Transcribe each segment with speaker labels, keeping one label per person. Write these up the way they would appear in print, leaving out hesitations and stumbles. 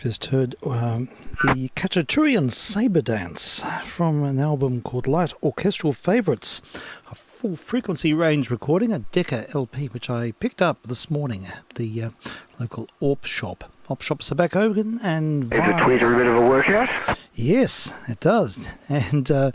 Speaker 1: Just heard the Kachaturian Sabre Dance from an album called Light Orchestral Favourites, a full frequency range recording, a Decca LP, which I picked up this morning at the local AWP shop. AWP shops are back open and
Speaker 2: Is the tweeter a bit of a workout?
Speaker 1: Yes, it does. And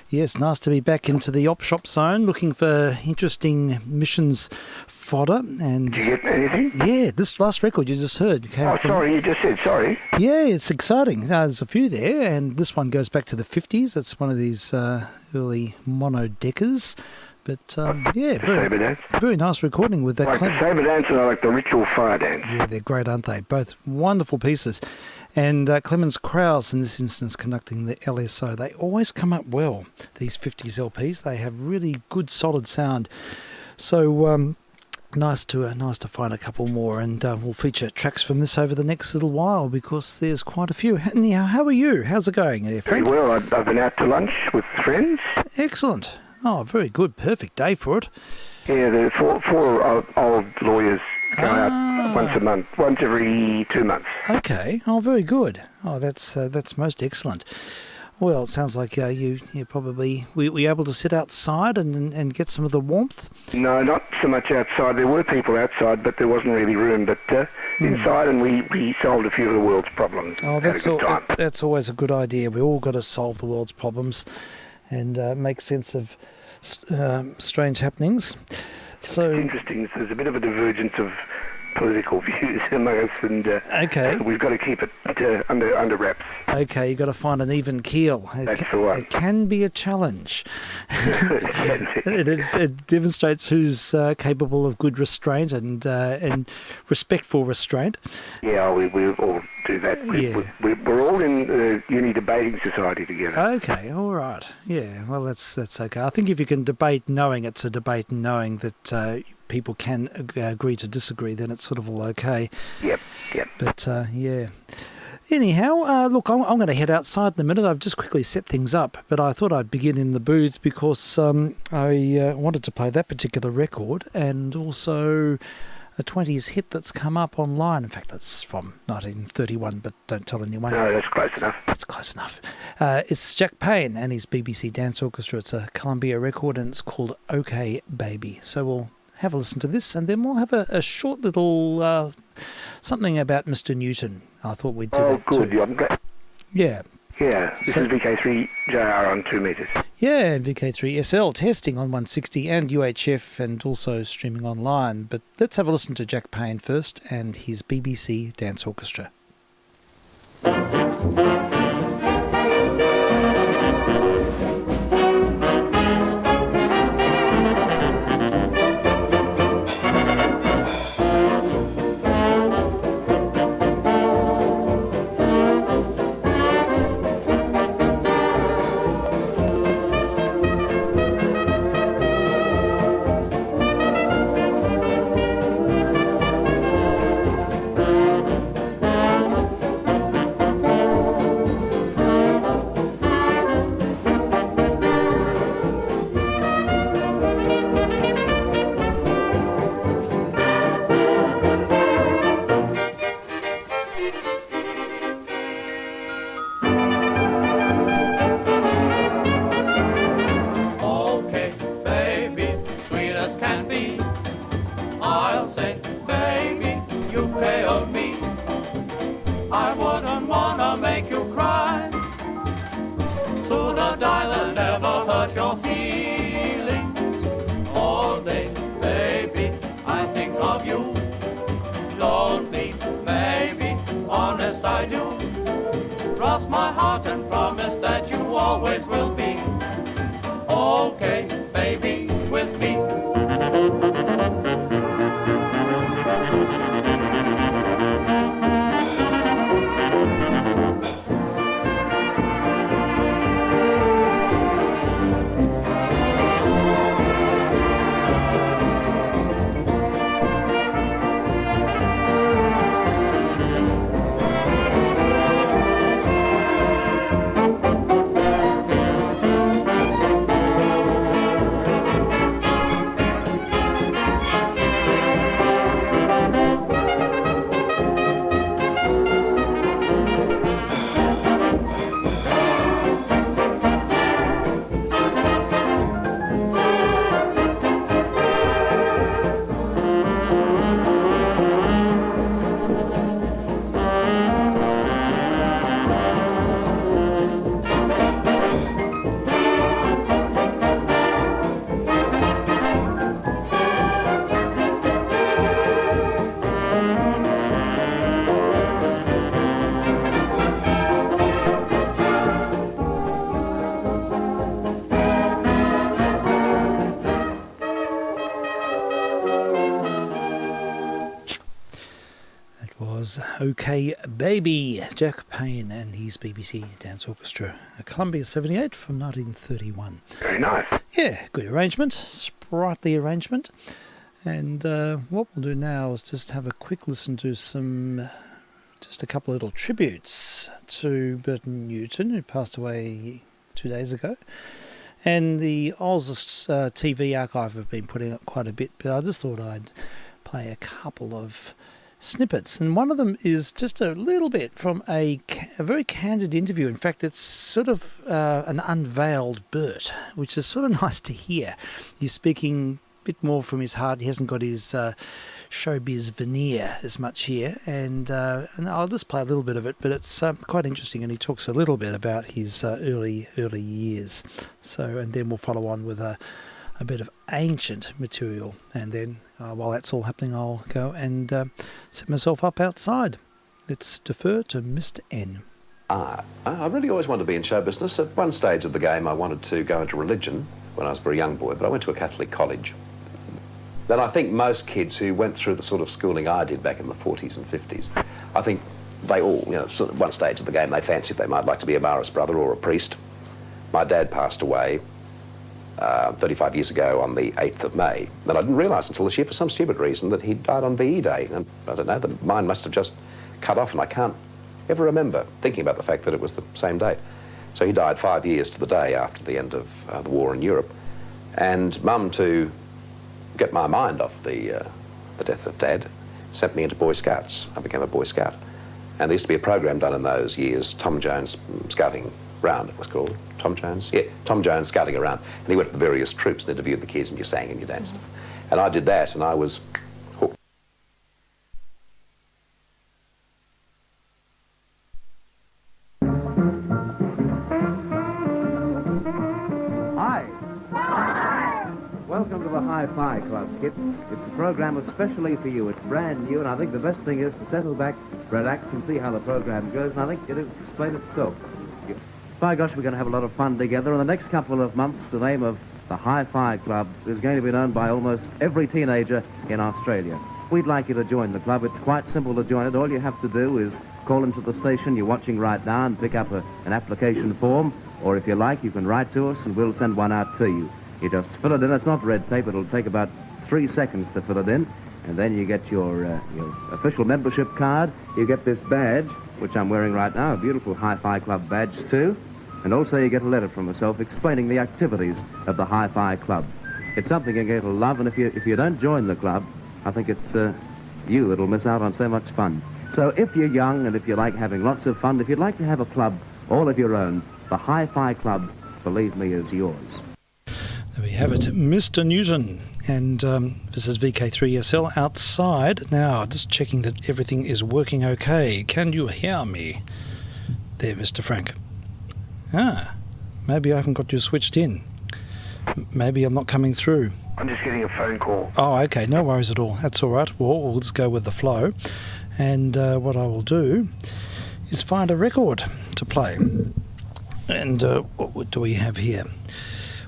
Speaker 1: yes, nice to be back into the AWP shop zone, looking for interesting missions fodder. And
Speaker 2: did you get anything?
Speaker 1: Yeah, this last record you just heard came from...
Speaker 2: sorry, you just said sorry.
Speaker 1: Yeah, it's exciting. There's a few there, and this one goes back to the 50s. It's one of these early mono-deckers. But yeah, very nice recording with that.
Speaker 2: I like the Sabre Dance and I like the Ritual Fire Dance.
Speaker 1: Yeah, they're great, aren't they? Both wonderful pieces. And Clemens Krauss, in this instance, conducting the LSO. They always come up well, these 50s LPs. They have really good, solid sound. So nice to find a couple more, and we'll feature tracks from this over the next little while because there's quite a few. Anyhow, how are you? How's it going there, Frank?
Speaker 2: Very well. I've been out to lunch with friends.
Speaker 1: Excellent. Oh, very good. Perfect day for it.
Speaker 2: Yeah, the four old lawyers go out once a month, once every 2 months.
Speaker 1: Okay. Oh, very good. Oh, that's most excellent. Well, it sounds like you probably... Were you able to sit outside and get some of the warmth?
Speaker 2: No, not so much outside. There were people outside, but there wasn't really room. But inside, and we solved a few of the world's problems.
Speaker 1: Oh, that's always a good idea. We all got to solve the world's problems and make sense of strange happenings. So
Speaker 2: it's interesting. There's a bit of a divergence of political views among us, and
Speaker 1: okay,
Speaker 2: we've got to keep it under wraps.
Speaker 1: Okay, you've got to find an even keel.
Speaker 2: That's the one.
Speaker 1: It can be a challenge. It demonstrates who's capable of good restraint and respectful restraint.
Speaker 2: Yeah, we all do that. We're all in the uni debating society together.
Speaker 1: Okay, all right. Yeah, well, that's okay. I think if you can debate knowing it's a debate and knowing that people can agree to disagree, then it's sort of all okay.
Speaker 2: Yep.
Speaker 1: But, yeah. Anyhow, look, I'm going to head outside in a minute. I've just quickly set things up, but I thought I'd begin in the booth because I wanted to play that particular record and also a 20s hit that's come up online. In fact, that's from 1931, but don't tell anyone.
Speaker 2: No, that's close enough.
Speaker 1: That's close enough. It's Jack Payne and his BBC Dance Orchestra. It's a Columbia record and it's called OK Baby. So we'll have a listen to this, and then we'll have a short little something about Mr. Newton. I thought we'd do that
Speaker 2: good.
Speaker 1: too.
Speaker 2: I'm glad.
Speaker 1: Yeah.
Speaker 2: Yeah, this is vk3sl on 2 meters.
Speaker 1: Yeah, and vk3sl testing on 160 and UHF and also streaming online. But let's have a listen to Jack Payne first and his BBC Dance Orchestra. OK Baby, Jack Payne and his BBC Dance Orchestra, a Columbia 78 from 1931.
Speaker 2: Very nice.
Speaker 1: Yeah, good arrangement, sprightly arrangement. And what we'll do now is just have a quick listen to just a couple of little tributes to Burton Newton, who passed away 2 days ago. And the Oz TV archive have been putting up quite a bit, but I just thought I'd play a couple of snippets. And one of them is just a little bit from a very candid interview. In fact, it's sort of an unveiled Bert, which is sort of nice to hear. He's speaking a bit more from his heart. He hasn't got his showbiz veneer as much here, and I'll just play a little bit of it, but it's quite interesting, and he talks a little bit about his early years. So, and then we'll follow on with a bit of ancient material, and then while that's all happening, I'll go and set myself up outside. Let's defer to Mr. N.
Speaker 3: I really always wanted to be in show business. At one stage of the game, I wanted to go into religion when I was a very young boy, but I went to a Catholic college. Then I think most kids who went through the sort of schooling I did back in the 40s and 50s, I think they all, sort of one stage of the game, they fancied they might like to be a Maris brother or a priest. My dad passed away 35 years ago on the 8th of May, and I didn't realise until this year, for some stupid reason, that he died on VE Day. And I don't know, the mind must have just cut off, and I can't ever remember thinking about the fact that it was the same date. So he died 5 years to the day after the end of the war in Europe. And Mum, to get my mind off the death of Dad, sent me into Boy Scouts. I became a Boy Scout. And there used to be a program done in those years, Tom Jones Scouting Round, it was called. Tom Jones? Yeah, Tom Jones Scouting Around. And he went to the various troops and interviewed the kids, and you sang and you danced. And I did that, and I was hooked.
Speaker 4: Hi. Welcome to the Hi-Fi Club, kids. It's a program especially for you. It's brand new, and I think the best thing is to settle back, relax, and see how the program goes, and I think it'll explain itself. By gosh, we're going to have a lot of fun together. In the next couple of months, the name of the Hi-Fi Club is going to be known by almost every teenager in Australia. We'd like you to join the club. It's quite simple to join it. All you have to do is call into the station you're watching right now and pick up an application form, or if you like, you can write to us and we'll send one out to you. You just fill it in. It's not red tape. It'll take about 3 seconds to fill it in, and then you get your official membership card. You get this badge, which I'm wearing right now, a beautiful Hi-Fi Club badge too. And also you get a letter from myself explaining the activities of the Hi-Fi Club. It's something you're going to love, and if you don't join the club, I think it's you that'll miss out on so much fun. So if you're young and if you like having lots of fun, if you'd like to have a club all of your own, the Hi-Fi Club, believe me, is yours.
Speaker 1: There we have it, Mr. Newton. And this is vk3sl outside. Now, just checking that everything is working okay. Can you hear me? There, Mr. Frank. Maybe I haven't got you switched in. Maybe I'm not coming through.
Speaker 2: I'm just getting a phone call.
Speaker 1: Oh, okay, no worries at all. That's all right. Well, we'll just go with the flow. And what I will do is find a record to play. And what do we have here?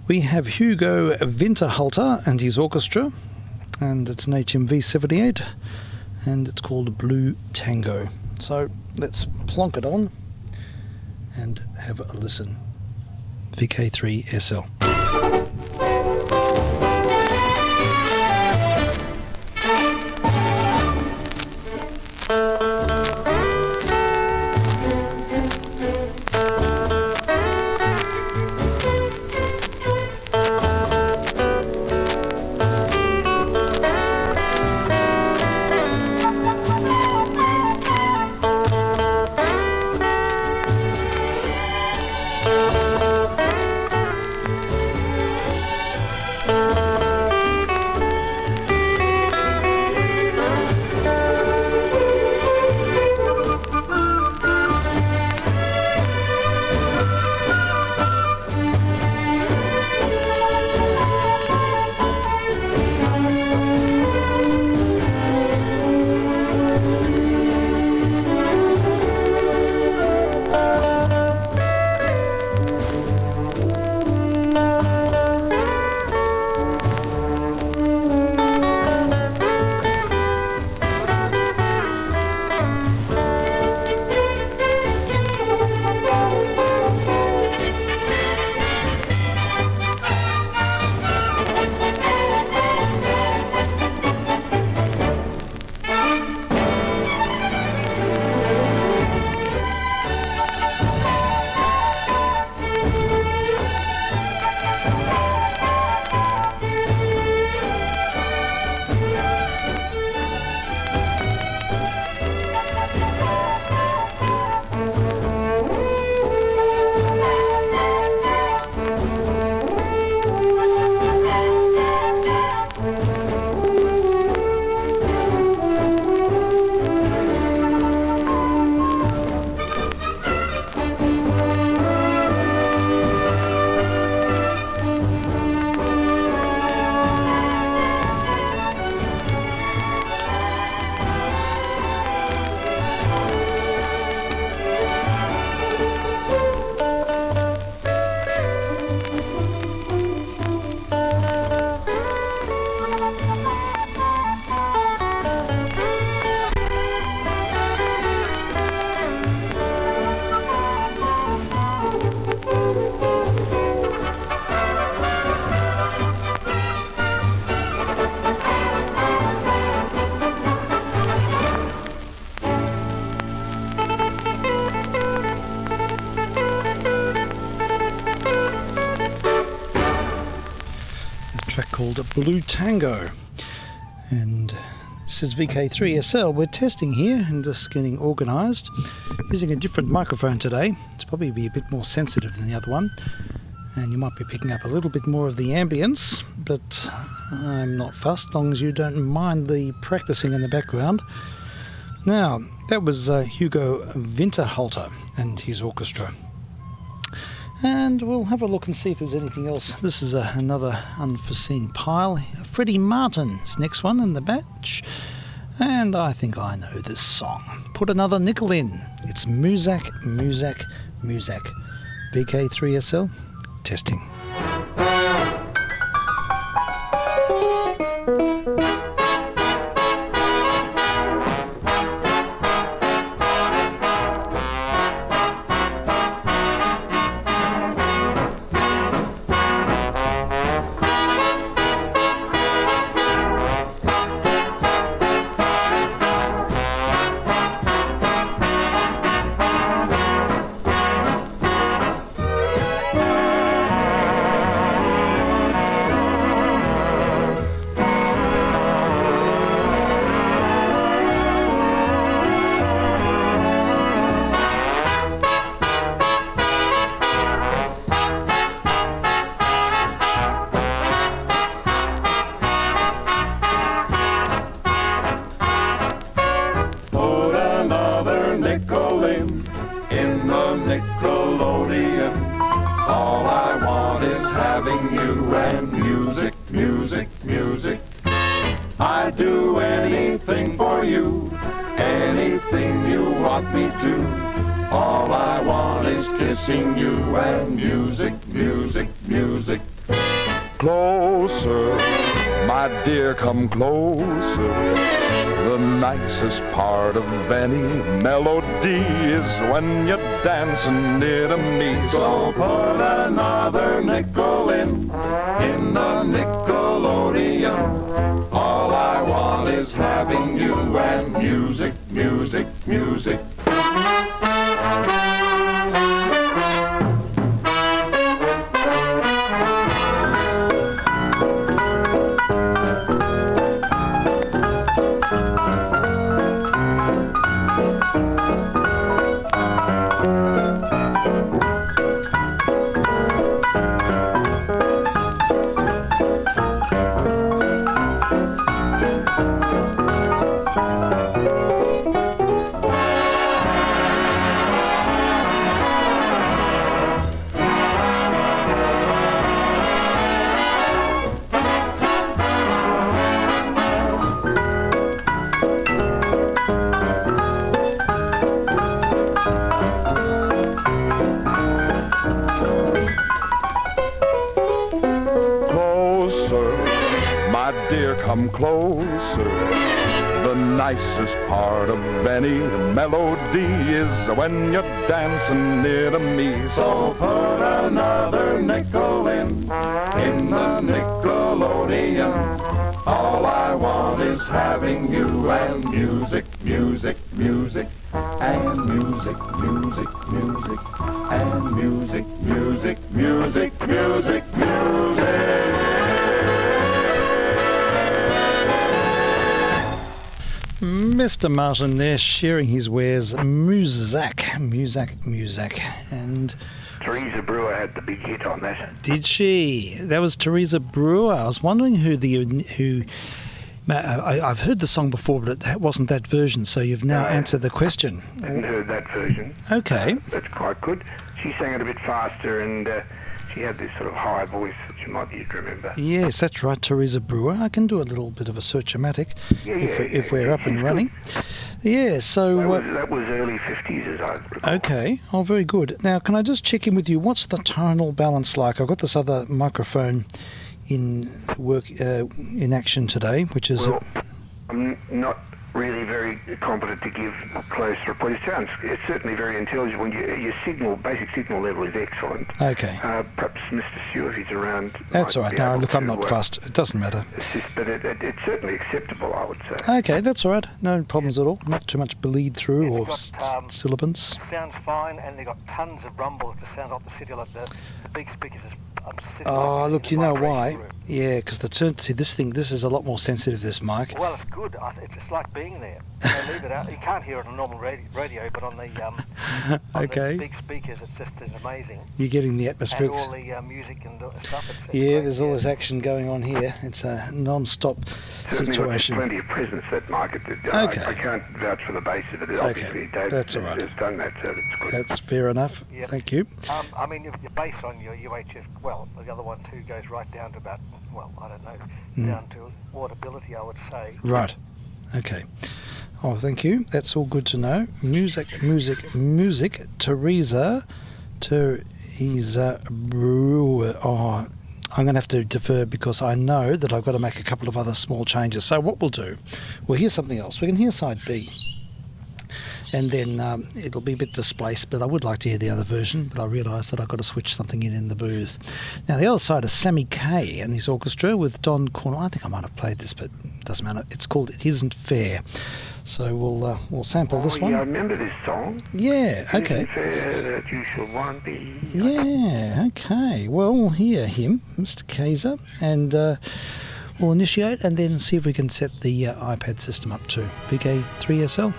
Speaker 1: We have Hugo Winterhalter and his orchestra, and it's an HMV 78, and it's called Blue Tango. So let's plonk it on and have a listen. vk3sl. called Blue Tango. And this is vk3sl. We're testing here and just getting organised using a different microphone today. It's probably be a bit more sensitive than the other one, and you might be picking up a little bit more of the ambience, but I'm not fussed as long as you don't mind the practicing in the background. Now, that was Hugo Winterhalter and his orchestra. And we'll have a look and see if there's anything else. This is another unforeseen pile. Freddie Martin's next one in the batch. And I think I know this song. Put another nickel in. It's Muzak, Muzak, Muzak. vk3sl, testing.
Speaker 5: I'd do anything for you, anything you want me to. All I want is kissing you and music, music, music. Closer, my dear, come closer. The nicest part of any melody is when you're dancing near to me. So put another nickel in the Nickelodeon. All I want is having you and music, music, music. My dear, come closer. The nicest part of any melody is when you're dancing near to me. So put another nickel in the Nickelodeon. All I want is having you and music, music, music, and music, music, music, and music, music, music, music, music.
Speaker 1: Mr. Martin there sharing his wares. Muzak, Muzak, Muzak. And
Speaker 2: Teresa Brewer had the big hit on that.
Speaker 1: did she? That was Teresa Brewer. I was wondering who I've heard the song before, but it wasn't that version, so you've now answered the question.
Speaker 2: I hadn't heard that version.
Speaker 1: Okay.
Speaker 2: That's quite good. She sang it a bit faster, and she had this sort of high voice that you might remember.
Speaker 1: Yes, that's right, Teresa Brewer. I can do a little bit of a search-o-matic if we're up and running. Yeah, so...
Speaker 2: That was early 50s, as I recall.
Speaker 1: Okay, oh, very good. Now, can I just check in with you? What's the tonal balance like? I've got this other microphone in action today, which is...
Speaker 2: Well, I'm not really very competent to give close report. It's certainly very intelligible. Your basic signal level is excellent.
Speaker 1: Okay.
Speaker 2: Perhaps Mr. Stewart, if he's around.
Speaker 1: That's all right. No, look, I'm not fussed. It doesn't matter.
Speaker 2: But it's certainly acceptable, I would say.
Speaker 1: Okay, that's all right. No problems at all. Not too much bleed through or sibilance.
Speaker 6: Sounds fine, and they've got tons of rumble. It sounds like the city, like the big speakers is I'm sitting
Speaker 1: Oh,
Speaker 6: in
Speaker 1: look,
Speaker 6: the
Speaker 1: you know
Speaker 6: vibration
Speaker 1: why?
Speaker 6: room.
Speaker 1: Yeah, because this is a lot more sensitive, this mic.
Speaker 6: Well, it's good. It's like being there. They leave it out. You can't hear it on normal radio, but on the
Speaker 1: Okay.
Speaker 6: big speakers, it's amazing.
Speaker 1: You're getting the
Speaker 6: And
Speaker 1: atmospheric.
Speaker 6: all the music and stuff. It's
Speaker 1: Yeah,
Speaker 6: great,
Speaker 1: there's all this action going on here. It's a non-stop
Speaker 2: Certainly got
Speaker 1: situation.
Speaker 2: plenty of presence, that mic.
Speaker 1: Okay.
Speaker 2: I can't vouch for the bass of it. Obviously, Dave
Speaker 1: that's all right.
Speaker 2: has done that, so that's good.
Speaker 1: That's fair enough.
Speaker 6: Yep.
Speaker 1: Thank you.
Speaker 6: I mean, your bass on your UHF, well, the other one too goes right down to about, well, I don't know, down to audibility, I would say.
Speaker 1: Right. Okay. Oh, thank you. That's all good to know. Music. Teresa Brewer. Oh, I'm going to have to defer because I know that I've got to make a couple of other small changes. So what we'll do, we'll hear something else. We can hear side B. And then it'll be a bit displaced, but I would like to hear the other version, but I realised that I've got to switch something in the booth. Now, the other side is Sammy Kay and his orchestra with Don Cornell. I think I might have played this, but it doesn't matter. It's called It Isn't Fair. So we'll sample this one.
Speaker 2: Yeah, I remember this song.
Speaker 1: Yeah, okay.
Speaker 2: It isn't fair that you should want me.
Speaker 1: Yeah, okay. Well, we'll hear him, Mr. Kaiser, and we'll initiate and then see if we can set the iPad system up to vk3sl.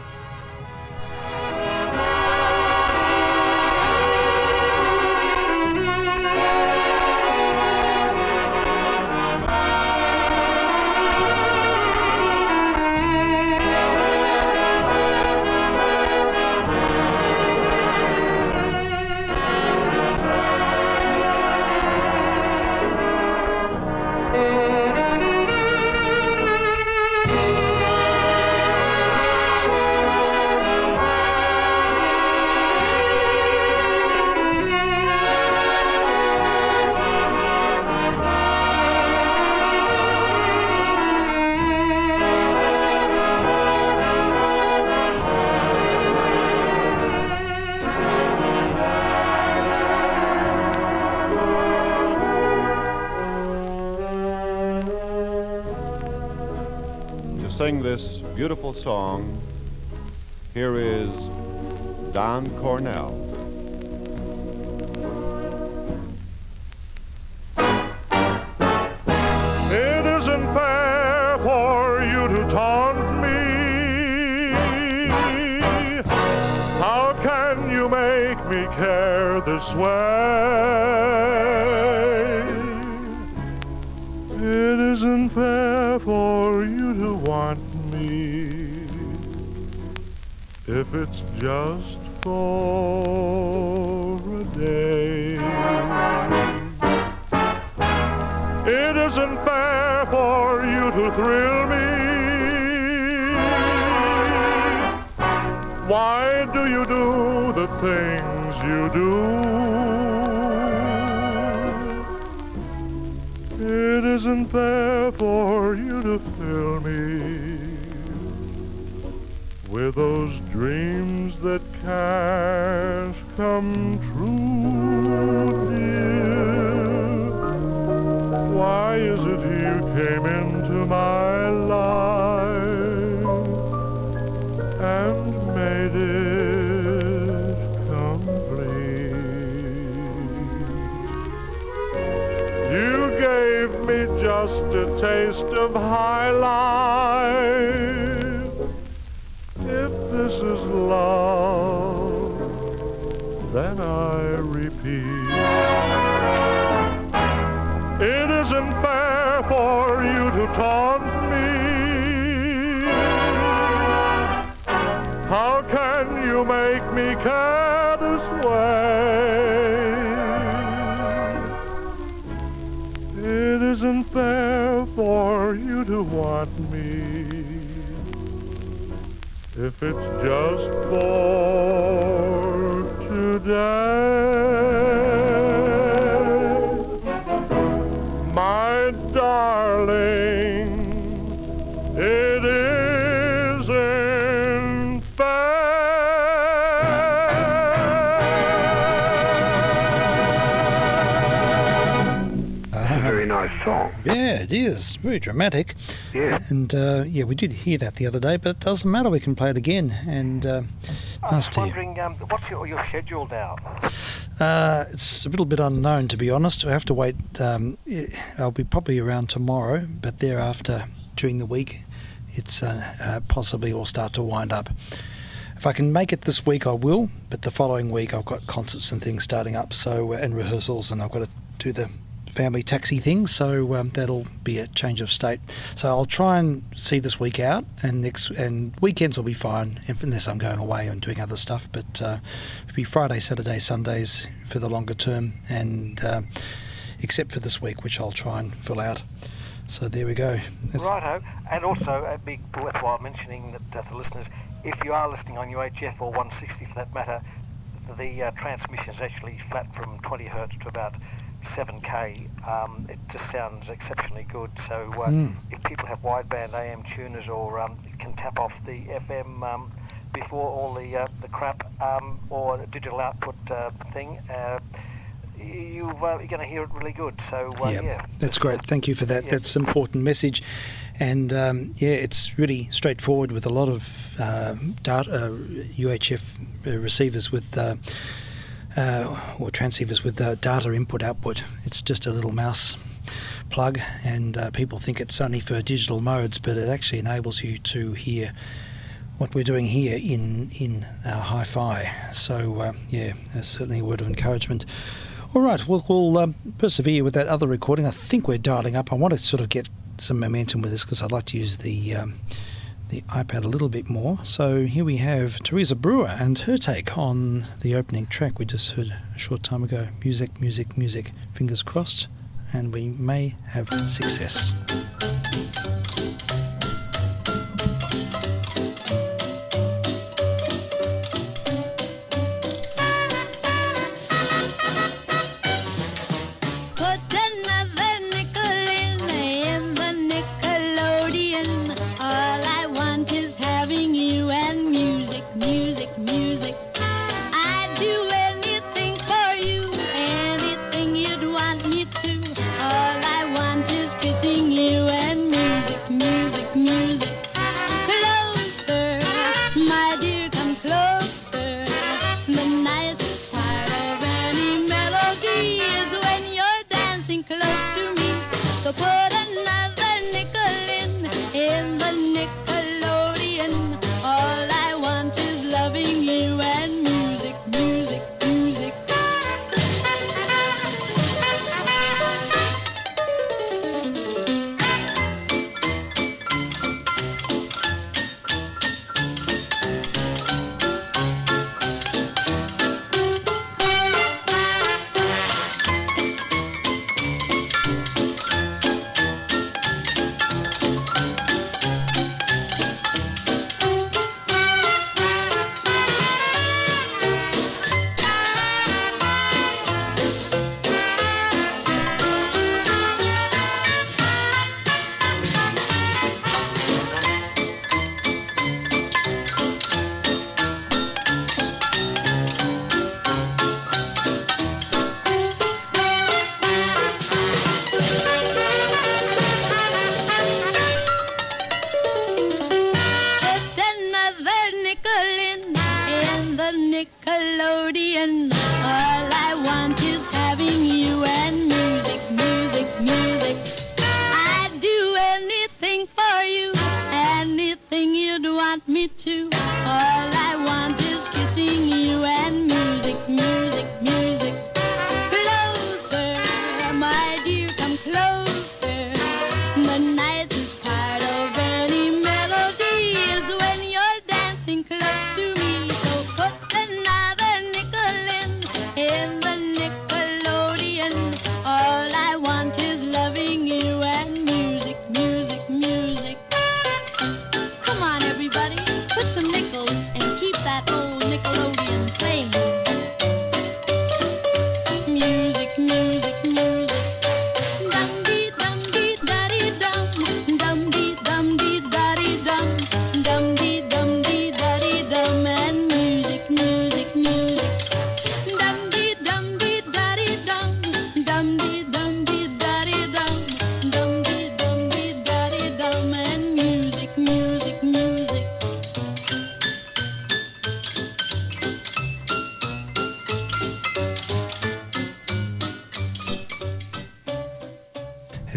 Speaker 7: Sing this beautiful song, here is Don Cornell.
Speaker 5: It isn't fair for you to taunt me. How can you make me care this way? It isn't fair for you to want me if it's just for a day. It isn't fair for you to thrill me. Why do you do the things you do? It isn't fair for you to fill me with those dreams that can't come true, dear. Why is it you came into my life and made it complete? You gave me just a taste of high life. If this is love, then I repeat, it isn't fair for you to taunt me. How can you make me care this way? It isn't fair for you to want me if it's just for today. My darling, it isn't
Speaker 2: It's a very nice song.
Speaker 1: Yeah, it is. Very dramatic.
Speaker 2: Yeah.
Speaker 1: And yeah, we did hear that the other day, but it doesn't matter. We can play it again. And
Speaker 6: I
Speaker 1: nice
Speaker 6: was
Speaker 1: to hear.
Speaker 6: wondering, what's your schedule now?
Speaker 1: It's a little bit unknown, to be honest. I have to wait. I'll be probably around tomorrow, but thereafter, during the week, it's possibly all start to wind up. If I can make it this week, I will, but the following week I've got concerts and things starting up, and rehearsals, and I've got to do the family taxi thing, so that'll be a change of state. So I'll try and see this week out, and weekends will be fine unless I'm going away and doing other stuff, but it'll be Friday, Saturday, Sundays for the longer term, and except for this week, which I'll try and fill out. So there we go.
Speaker 6: Righto, and also it'd be worthwhile mentioning that for listeners, if you are listening on UHF or 160 for that matter, the transmission is actually flat from 20 hertz to about 7K. It just sounds exceptionally good. So if people have wideband AM tuners or can tap off the FM before all the crap or digital output thing, you're going to hear it really good. So yeah,
Speaker 1: that's great. Thank you for that. Yeah. That's an important message. And it's really straightforward with a lot of data, UHF receivers with or transceivers with data input-output. It's just a little mouse plug, and people think it's only for digital modes, but it actually enables you to hear what we're doing here in our hi-fi. So that's certainly a word of encouragement. All right, we'll persevere with that other recording. I think we're dialing up. I want to sort of get some momentum with this because I'd like to use the iPad a little bit more. So here we have Teresa Brewer and her take on the opening track we just heard a short time ago. Music, music, music. Fingers crossed, and we may have success.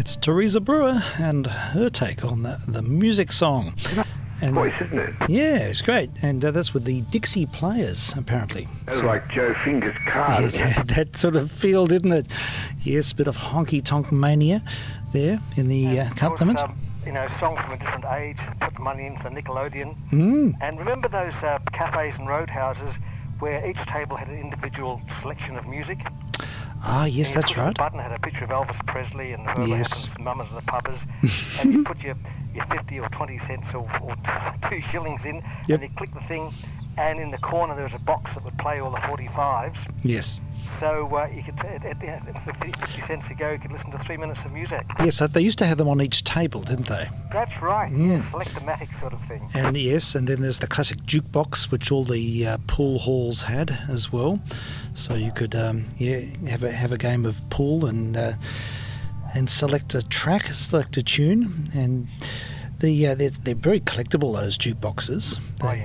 Speaker 1: That's Teresa Brewer and her take on the music song. And
Speaker 2: Voice, isn't it?
Speaker 1: yeah, it's great. And that's with the Dixie Players, apparently.
Speaker 2: That's like Joe Finger's car. isn't it?
Speaker 1: That sort of feel, didn't it? Yes, a bit of honky-tonk mania there in the accompaniment.
Speaker 6: Songs from a different age, put the money into the Nickelodeon.
Speaker 1: Mm.
Speaker 6: And remember those cafes and roadhouses where each table had an individual selection of music?
Speaker 1: Ah, yes, that's right.
Speaker 6: The button had a picture of Elvis Presley and whoever
Speaker 1: Yes.
Speaker 6: happens, Mamas and the Puppers, and you put your 50 or 20 cents or 2 shillings in,
Speaker 1: Yep.
Speaker 6: and you click the thing, and in the corner there was a box that would play all the 45s.
Speaker 1: Yes.
Speaker 6: So you could, for 50 cents a go, you could listen to 3 minutes of music.
Speaker 1: Yes, they used to have them on each table, didn't they?
Speaker 6: That's right,
Speaker 1: Mm.
Speaker 6: yeah, select-o-matic sort of thing.
Speaker 1: And yes, and then there's the classic jukebox, which all the pool halls had as well. So you could, have a game of pool and select a track, select a tune, and they're very collectible, those jukeboxes.
Speaker 6: They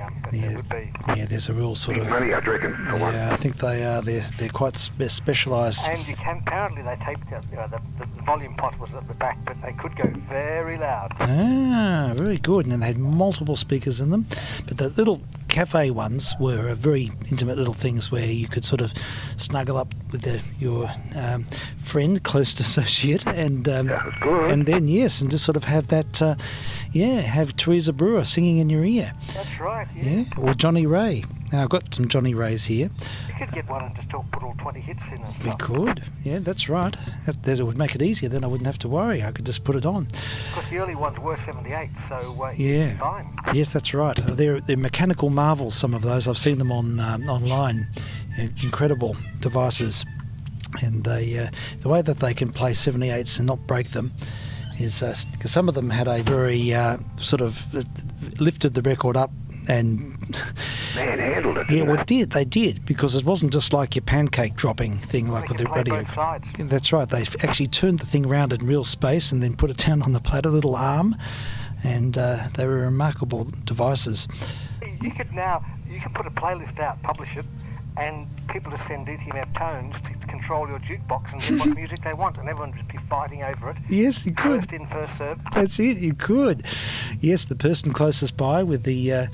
Speaker 6: would be.
Speaker 1: Yeah, there's a real sort
Speaker 2: Big
Speaker 1: of.
Speaker 2: money, I reckon, for one.
Speaker 1: Yeah, I think they are. They're quite specialised.
Speaker 6: And you can, apparently they taped the volume pot was at the back, but they could go very loud.
Speaker 1: Ah, very good. And they had multiple speakers in them. But the little cafe ones were very intimate little things where you could sort of snuggle up with your friend, close associate, and
Speaker 2: That was good.
Speaker 1: and then yes, and just sort of have that, have Teresa Brewer singing in your ear.
Speaker 6: That's right, yeah.
Speaker 1: Yeah, or Johnny Ray. Now I've got some Johnny Rays here.
Speaker 6: You could get one and just put all 20 hits in and
Speaker 1: We
Speaker 6: stuff.
Speaker 1: could. Yeah, that's right. That would make it easier. Then I wouldn't have to worry. I could just put it on.
Speaker 6: Because the early ones were 78, so
Speaker 1: Yeah.
Speaker 6: you'd be fine.
Speaker 1: Yes, that's right. They're mechanical marvels, some of those. I've seen them on online. Incredible devices. And the way that they can play 78s and not break them is because some of them had a very sort of lifted the record up and
Speaker 2: Manhandled it.
Speaker 1: yeah,
Speaker 2: didn't
Speaker 1: well,
Speaker 2: they?
Speaker 1: they did because it wasn't just like your pancake dropping thing like
Speaker 6: They
Speaker 1: with
Speaker 6: can
Speaker 1: the
Speaker 6: play
Speaker 1: radio.
Speaker 6: both sides.
Speaker 1: That's right. They actually turned the thing around in real space and then put it down on the platter, little arm, and they were remarkable devices.
Speaker 6: You could put a playlist out, publish it, and people just send DTMF tones to control your jukebox and get what music they want, and everyone would just be fighting over it.
Speaker 1: Yes, you could.
Speaker 6: First in, first served.
Speaker 1: That's it. You could. Yes, the person closest by with the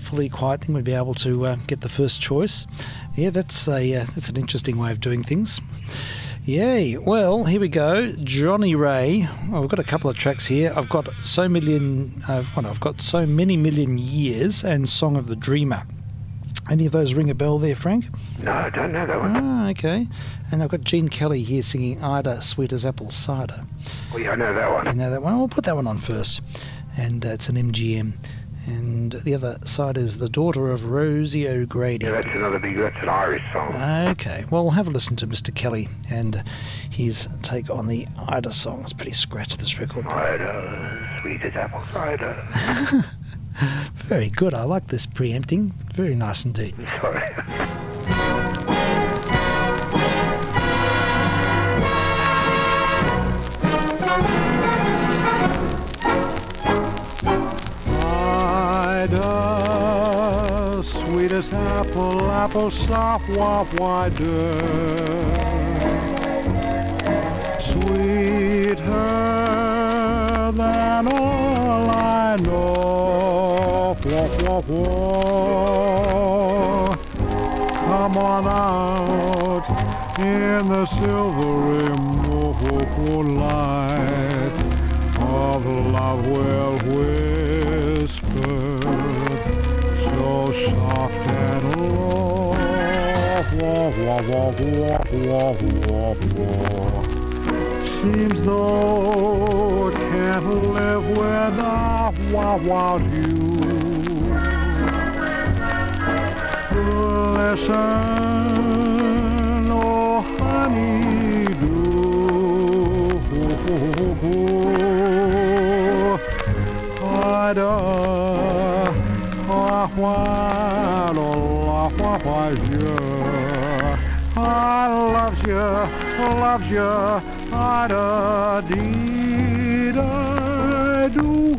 Speaker 1: fully quiet thing would be able to get the first choice. Yeah, that's an interesting way of doing things. Yay. Well, here we go. Johnny Ray. Well, we've got a couple of tracks here. I've got So Many Million Years and Song of the Dreamer. Any of those ring a bell there, Frank?
Speaker 2: No, I don't know that one.
Speaker 1: Ah, okay. And I've got Gene Kelly here singing Ida, Sweet as Apple Cider.
Speaker 2: Well, yeah, I know that
Speaker 1: You
Speaker 2: one.
Speaker 1: know that one? We'll put that one on first. And it's an MGM. And the other side is The Daughter of Rosie O'Grady.
Speaker 2: Yeah, that's an Irish song.
Speaker 1: Okay, well, we'll have a listen to Mr. Kelly and his take on the Ida song. It's pretty scratch, this record.
Speaker 2: Cider, sweet as apple cider.
Speaker 1: Very good. I like this preempting. Very nice indeed.
Speaker 2: Sorry.
Speaker 5: Cider, sweet as apple, apple soft, wider. Sweeter than all I know. Come on out in the silvery moonlight of love will whisper so soft and low. Seems though it can't live without you. Listen, oh honey, do Ida, I loves you, Ida, dee da do.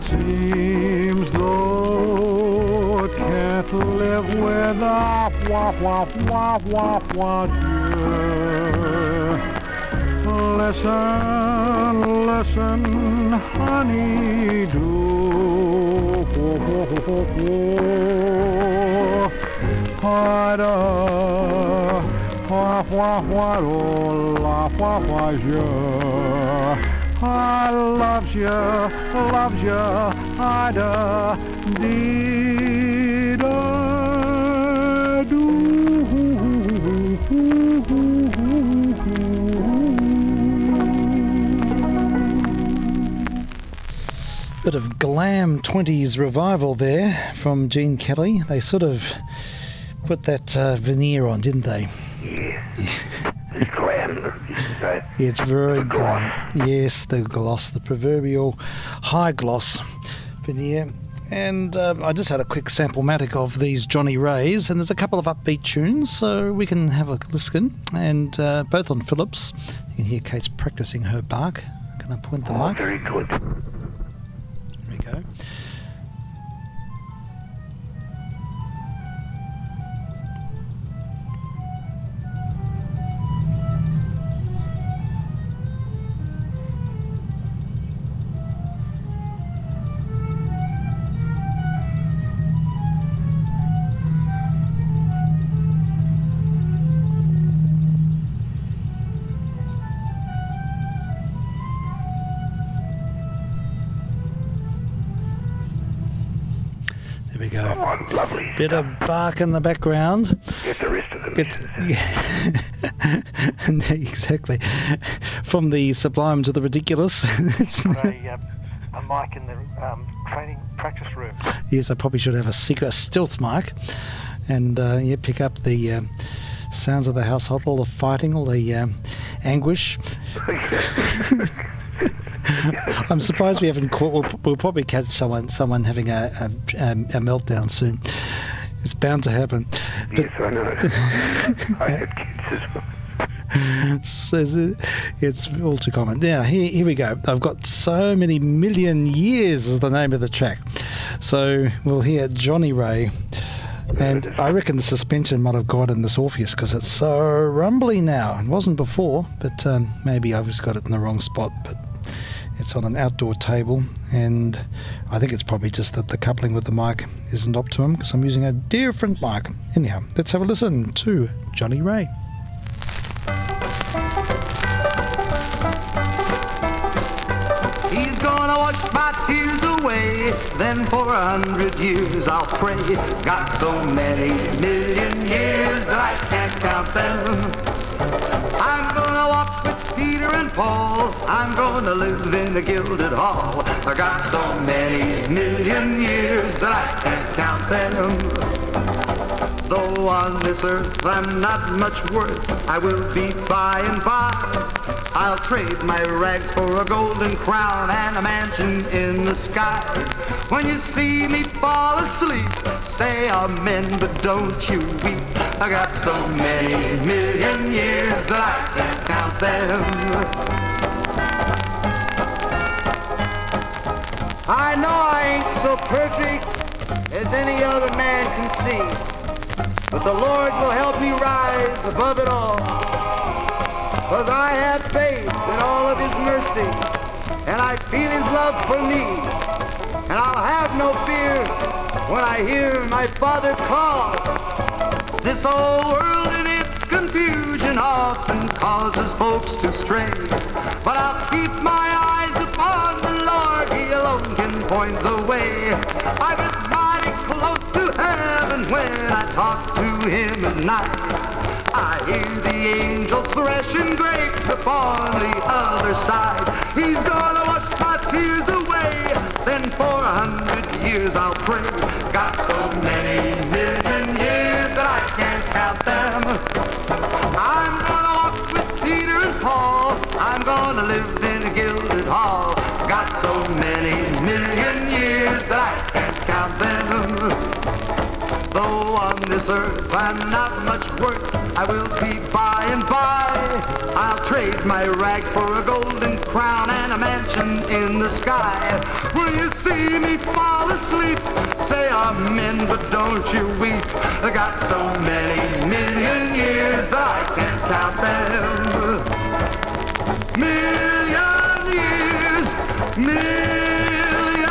Speaker 5: Seems though it can't live without wah wah wah wah wah dear. Listen, listen, honey, do. Harder, wah wah wah, oh la wah wah yeah. I loves you, I da dee da do.
Speaker 1: Bit of glam 20s revival there from Gene Kelly. They sort of put that veneer on, didn't they?
Speaker 2: Yeah. It's glam. Right?
Speaker 1: It's very glam. Yes, the gloss, the proverbial high gloss veneer. And I just had a quick sample-matic of these Johnny Rays, and there's a couple of upbeat tunes, so we can have a listen. And both on Phillips. You can hear Kate's practicing her bark. Can I point the mic?
Speaker 2: Very good.
Speaker 1: There we go. There we go.
Speaker 2: Oh, lovely.
Speaker 1: Bit of bark in the background.
Speaker 2: Get the rest of them.
Speaker 1: Yeah. Exactly. From the sublime to the ridiculous.
Speaker 6: Got a mic in the training practice room.
Speaker 1: Yes, I probably should have a secret stealth mic and pick up the sounds of the household, all the fighting, all the anguish. I'm surprised we haven't caught. We'll probably catch someone having a meltdown soon. It's bound to happen.
Speaker 2: Yes, I know. I have kids as well.
Speaker 1: So it's all too common. Now, here we go. I've got So Many Million Years is the name of the track. So we'll hear Johnny Ray. And I reckon the suspension might have got in this Orpheus because it's so rumbly now. It wasn't before, but maybe I've just got it in the wrong spot. But it's on an outdoor table, and I think it's probably just that the coupling with the mic isn't optimum because I'm using a different mic. Anyhow, let's have a listen to Johnny Ray.
Speaker 8: He's gonna wash my tears away, then for 100 years I'll pray. Got so many million years that I can't count them. I'm gonna walk with Peter and Paul, I'm gonna live in the gilded hall. I got so many million years that I can't count them. Though on this earth I'm not much worth, I will be by and by. I'll trade my rags for a golden crown and a mansion in the sky. When you see me fall asleep, say amen, but don't you weep. I got so many million years that I can't count them. I know I ain't so perfect as any other man can see, but the Lord will help me rise above it all. 'Cause I have faith in all of His mercy, and I feel His love for me. And I'll have no fear when I hear my Father call. This whole world in its confusion often causes folks to stray, but I'll keep my eyes upon the Lord, He alone can point the way. I've been mighty close to heaven when I talk to him at night. I hear the angels threshing grapes upon the other side. He's gonna wash my tears away, then for 100 years I'll pray. Got so many million years that I can't count them. I'm gonna walk with Peter and Paul. I'm gonna live in a gilded hall. Got so many million years that I can't count them. Though on this earth I'm not much worth, I will be by and by. I'll trade my rags for a golden crown and a mansion in the sky. Will you see me fall asleep? Say amen, but don't you weep. I got so many million years that I can't count them. Million years, million years.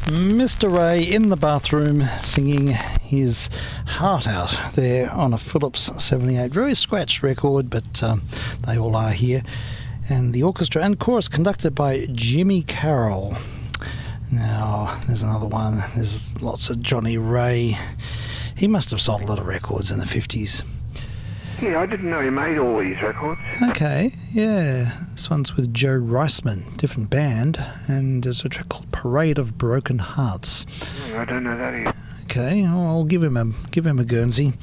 Speaker 1: Mr. Ray in the bathroom singing his heart out there on a Philips 78. Very scratched record, but they all are here. And the orchestra and chorus conducted by Jimmy Carroll. Now, there's another one. There's lots of Johnny Ray. He must have sold a lot of records in the 50s.
Speaker 2: Yeah, I didn't know he made all these records.
Speaker 1: Okay, yeah. This one's with Joe Reisman, different band, and there's a track called Parade of Broken Hearts.
Speaker 2: I don't know that either.
Speaker 1: Okay, well, I'll give him a Guernsey.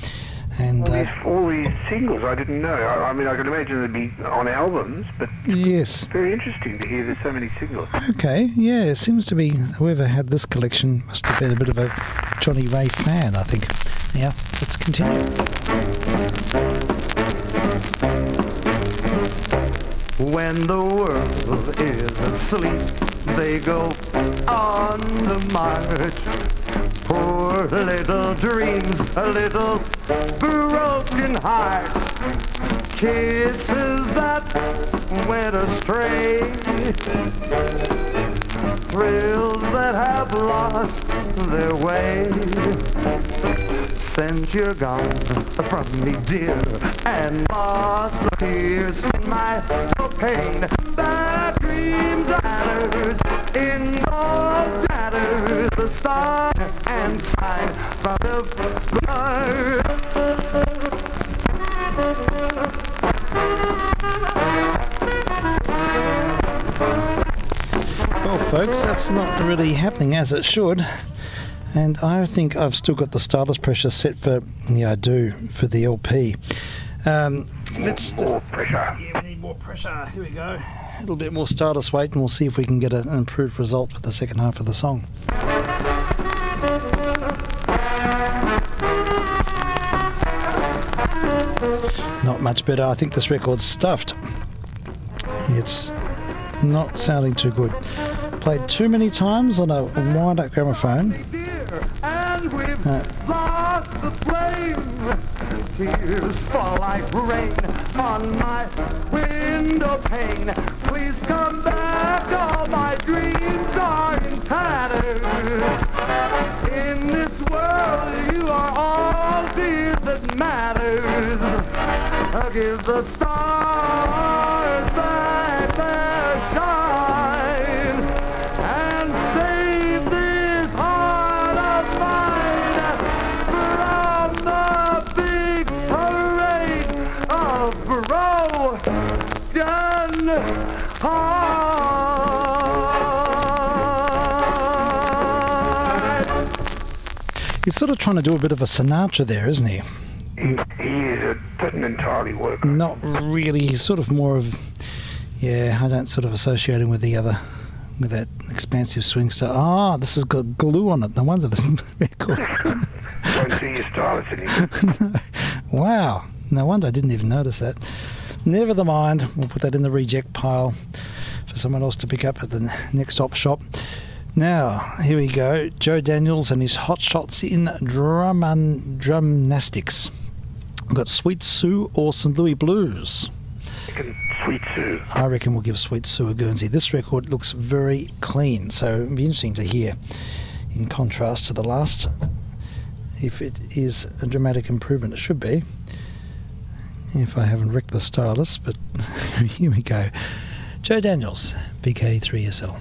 Speaker 1: And
Speaker 2: all these singles I didn't know. I mean, I could imagine they'd be on albums, but
Speaker 1: yes,
Speaker 2: very interesting to hear there's so many singles.
Speaker 1: Okay, yeah, it seems to be whoever had this collection must have been a bit of a Johnny Ray fan, I think. Yeah, let's continue.
Speaker 8: When the world is asleep, they go on the march. Poor little dreams, a little broken heart. Kisses that went astray. Thrills that have lost their way. Since you're gone from me, dear, and lost the tears in my pain, the dreams are shattered in all shatters, the star and sign from the blood.
Speaker 1: Well, folks, that's not really happening as it should. And I think I've still got the stylus pressure set for, yeah, I do, for the LP. Let's
Speaker 2: more pressure.
Speaker 1: Yeah, we need more pressure. Here we go. A little bit more stylus weight, and we'll see if we can get an improved result for the second half of the song. Not much better. I think this record's stuffed. It's not sounding too good. Played too many times on a wind-up gramophone.
Speaker 8: And we've lost the flame. Tears fall like rain on my window pane. Please come back, all my dreams are in tatters. In this world, you are all, dear, that matters. Give the stars back their shine and save this heart of mine from the big parade of broken hearts.
Speaker 1: He's sort of trying to do a bit of a Sinatra there, isn't he?
Speaker 2: He is. It doesn't entirely work.
Speaker 1: Not really. He's sort of more of, yeah, I don't sort of associate him with the other, with that expansive swing style. Ah, this has got glue on it. No wonder this record.
Speaker 2: Won't see your stylus anymore.
Speaker 1: Wow. No wonder I didn't even notice that. Never the mind. We'll put that in the reject pile for someone else to pick up at the next op shop. Now, here we go. Joe Daniels and his hot shots in drumnastics. We've got Sweet Sue or St. Louis Blues.
Speaker 2: Sweet Sue.
Speaker 1: I reckon we'll give Sweet Sue a Guernsey. This record looks very clean, so it'll be interesting to hear, in contrast to the last, if it is a dramatic improvement. It should be, if I haven't wrecked the stylus, but here we go. Joe Daniels, vk3sl.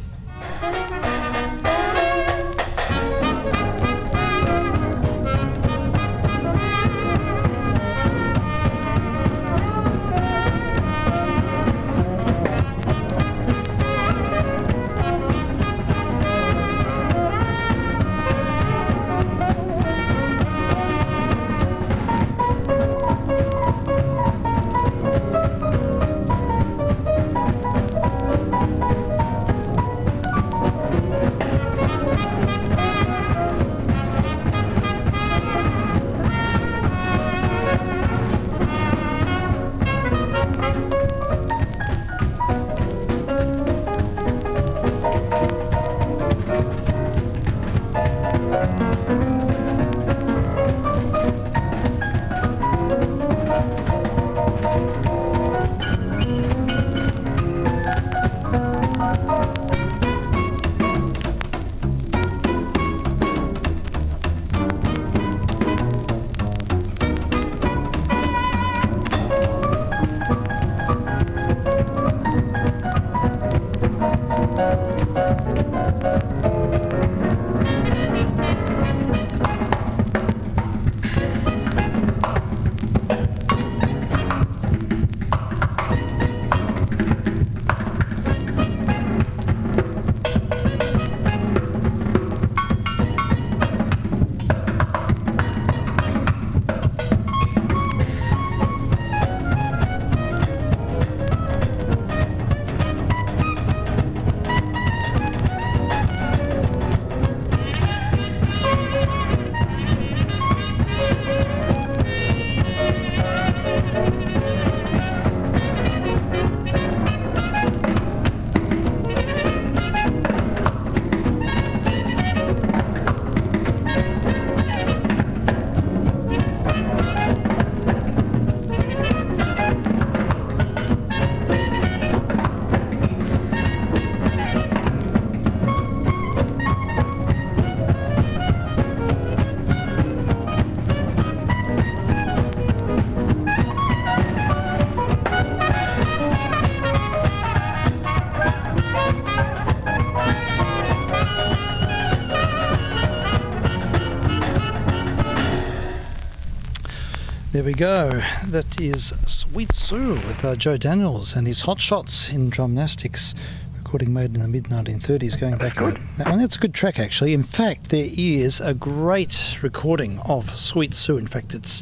Speaker 1: There we go. That is Sweet Sue with Joe Daniels and his Hot Shots in Drumnastics, recording made in the mid-1930s, going back. That one, that's a good track, actually. In fact, there is a great recording of Sweet Sue. In fact, it's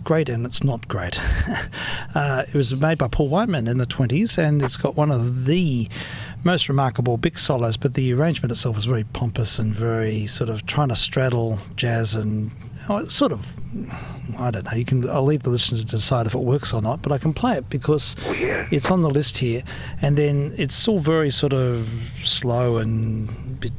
Speaker 1: great and it's not great. It was made by Paul Whiteman in the 20s, and it's got one of the most remarkable big solos, but the arrangement itself is very pompous and very sort of trying to straddle jazz and it's sort of, I don't know, I'll leave the listeners to decide if it works or not, but I can play it because it's on the list here, and then it's all very sort of slow and a bit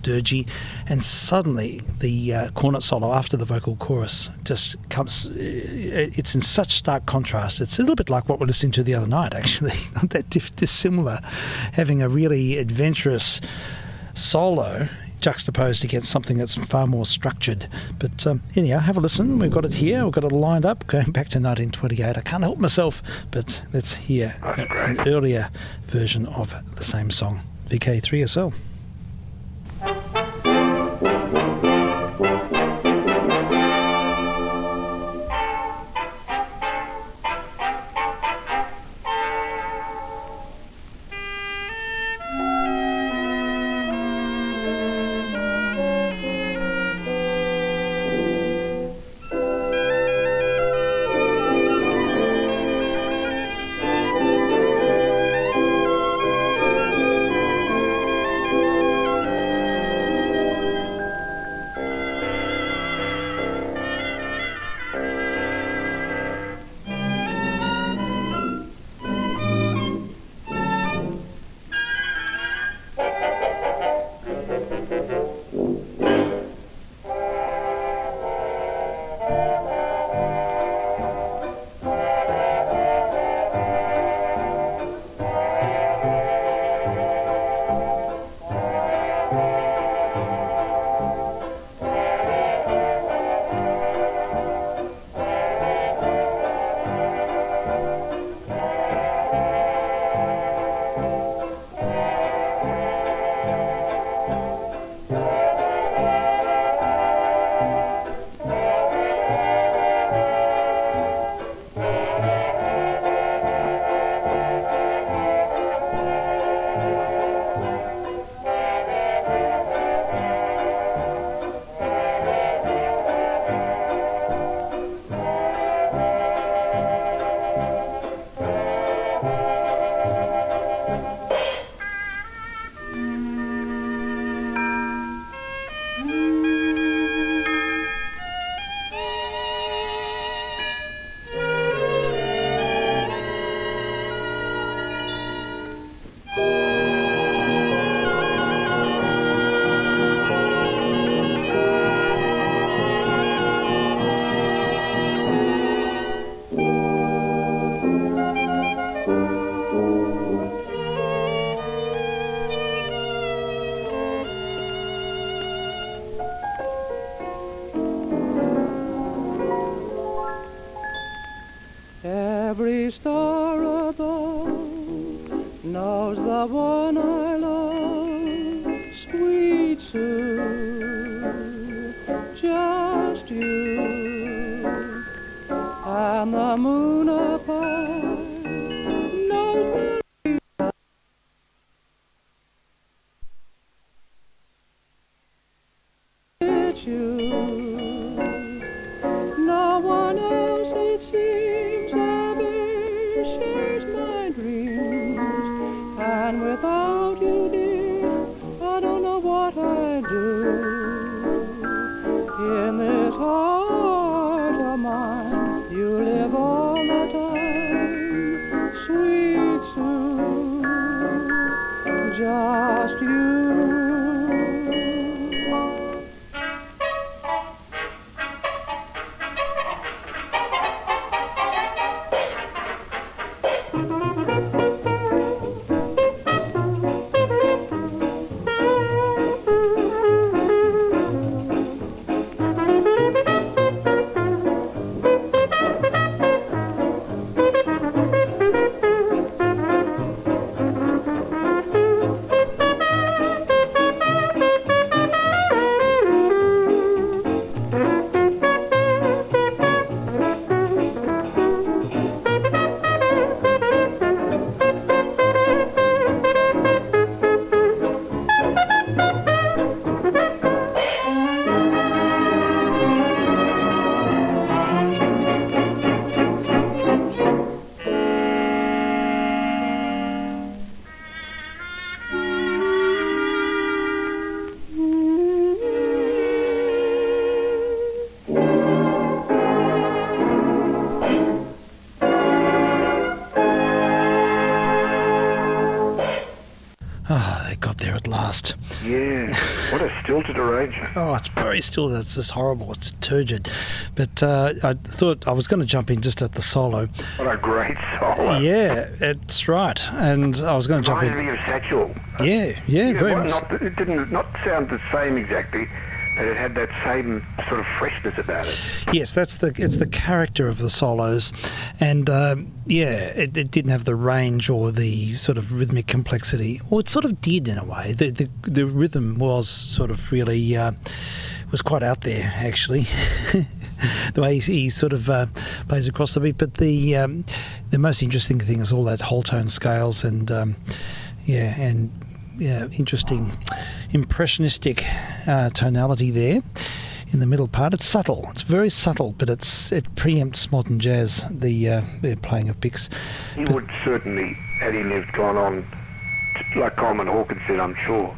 Speaker 1: dirgy, and suddenly the cornet solo after the vocal chorus just comes, it's in such stark contrast. It's a little bit like what we're listening to the other night, actually. Not that dissimilar, having a really adventurous solo juxtaposed against something that's far more structured. But anyhow, have a listen. We've got it here. We've got it lined up going back to 1928. I can't help myself, but let's hear an earlier version of the same song, vk3sl.
Speaker 9: you. No one else, it seems, ever shares my dreams. And without you, dear, I don't know what I'd do. In this heart of mine, you live all the time, sweet Sue, just you.
Speaker 1: Oh, they got there at last.
Speaker 2: Yeah, what a stilted arrangement.
Speaker 1: Oh, it's very still. It's just horrible. It's turgid. But I thought I was going to jump in just at the solo.
Speaker 2: What a great solo.
Speaker 1: Yeah, it's right. And I was going to jump in.
Speaker 2: Reminded me of Satchel.
Speaker 1: Yeah, very much.
Speaker 2: It didn't not sound the same exactly, but it had that same sort of freshness about it.
Speaker 1: Yes, it's the character of the solos, and it didn't have the range or the sort of rhythmic complexity, or it sort of did in a way. The rhythm was sort of really was quite out there actually. The way he sort of plays across the beat, but the most interesting thing is all that whole tone scales and interesting impressionistic tonality there in the middle part. It's subtle. It's very subtle, but it preempts modern jazz, the playing of picks.
Speaker 2: He would certainly, had he lived, gone on, like Coleman Hawkins said, I'm sure.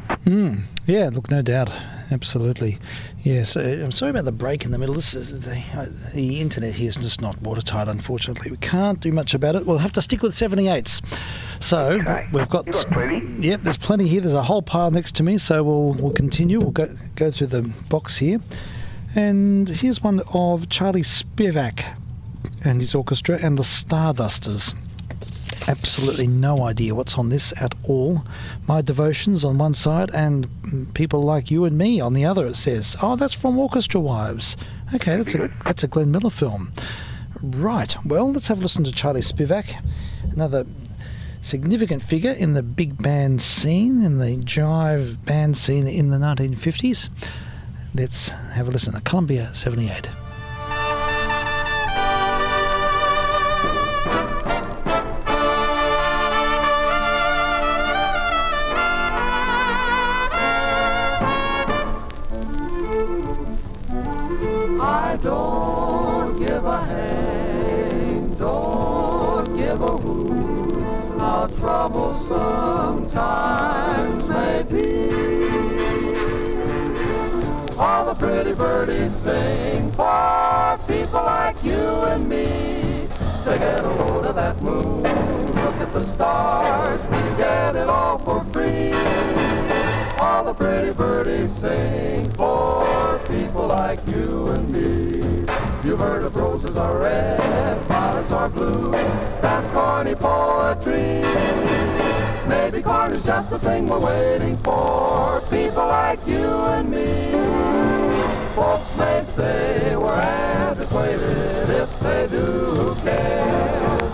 Speaker 1: Yeah, look, no doubt. Absolutely. Yes, I'm sorry about the break in the middle. This is the internet here is just not watertight, unfortunately. We can't do much about it. We'll have to stick with 78s. So
Speaker 2: Okay.
Speaker 1: we've got
Speaker 2: plenty.
Speaker 1: Yep, there's plenty here. There's a whole pile next to me, so we'll continue. We'll go through the box here. And here's one of Charlie Spivak and his orchestra and the Stardusters. Absolutely no idea what's on this at all. My Devotions on one side and People Like You and Me on the other, it says. Oh, that's from Orchestra Wives. Okay, that's a Glenn Miller film. Right, well, let's have a listen to Charlie Spivak, another significant figure in the big band scene, in the jive band scene in the 1950s. Let's have a listen to Columbia 78.
Speaker 8: I don't give a hang, don't give a hoot, how troublesome times may be. All the pretty birdies sing for people like you and me. Say, get a load of that moon, look at the stars, we get it all for free. All the pretty birdies sing for people like you and me. You've heard of roses are red, violets are blue, that's corny poetry. Maybe corn is just the thing we're waiting for, people like you and me. Folks may say we're antiquated, if they do, who cares?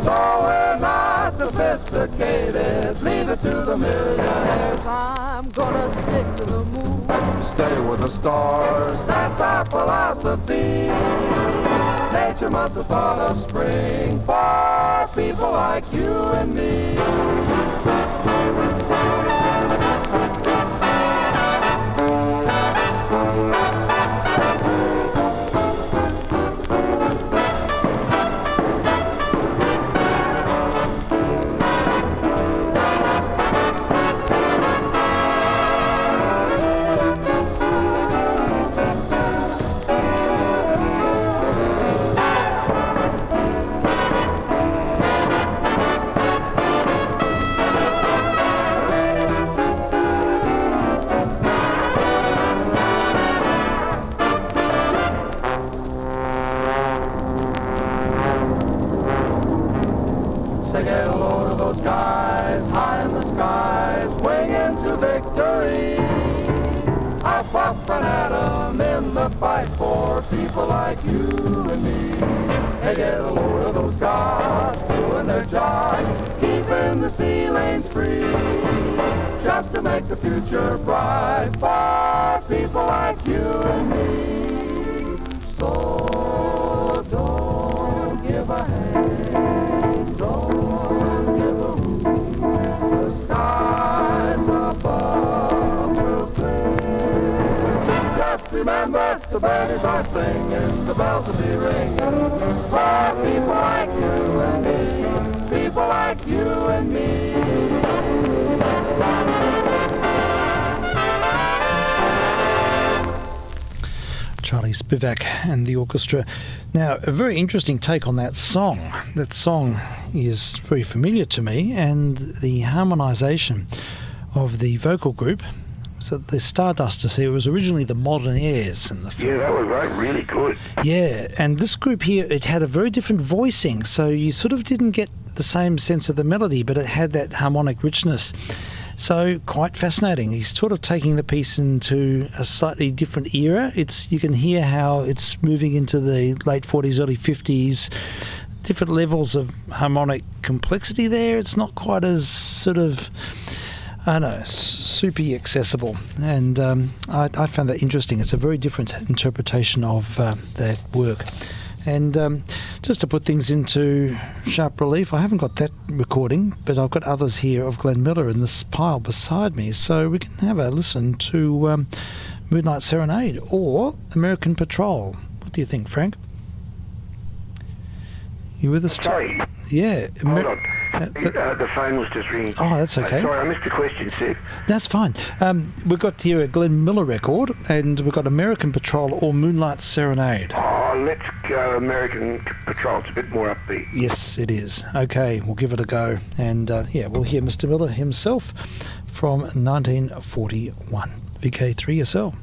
Speaker 8: So we're not sophisticated, leave it to the millionaires. I'm gonna stick to the moon, stay with the stars, that's our philosophy. Nature must have thought of spring for people like you and me.
Speaker 5: puffing at 'em in the fight for people like you and me. They get a load of those guards doing their job, keeping the sea lanes free, just to make the future bright for people like you and me. So don't give a hand, don't give a hoot. The skies above will clear. Just remember, the birdies are singing, the bells will be ringing for people like you and me, people like you and me.
Speaker 1: Charlie Spivak and the orchestra. Now, a very interesting take on that song. That song is very familiar to me, and the harmonisation of the vocal group. So the Stardusters here was originally the Modern Airs in the film.
Speaker 2: Yeah, that was right, really good.
Speaker 1: Yeah, and this group here, it had a very different voicing, so you sort of didn't get the same sense of the melody, but it had that harmonic richness. So quite fascinating. He's sort of taking the piece into a slightly different era. You can hear how it's moving into the late 40s, early 50s, different levels of harmonic complexity there. It's not quite as sort of, I don't know, soupy accessible. And I found that interesting. It's a very different interpretation of that work. And just to put things into sharp relief, I haven't got that recording, but I've got others here of Glenn Miller in this pile beside me, so we can have a listen to Moonlight Serenade or American Patrol. What do you think, Frank? You with us?
Speaker 2: Sorry.
Speaker 1: Yeah.
Speaker 2: Hold on. The phone was just ringing.
Speaker 1: Oh, that's okay.
Speaker 2: Sorry, I missed the question, Steve.
Speaker 1: That's fine. We've got here a Glenn Miller record, and we've got American Patrol or Moonlight Serenade.
Speaker 2: Oh, let's go American Patrol. It's a bit more upbeat.
Speaker 1: Yes, it is. Okay, we'll give it a go. And we'll hear Mr. Miller himself from 1941. VK3SL.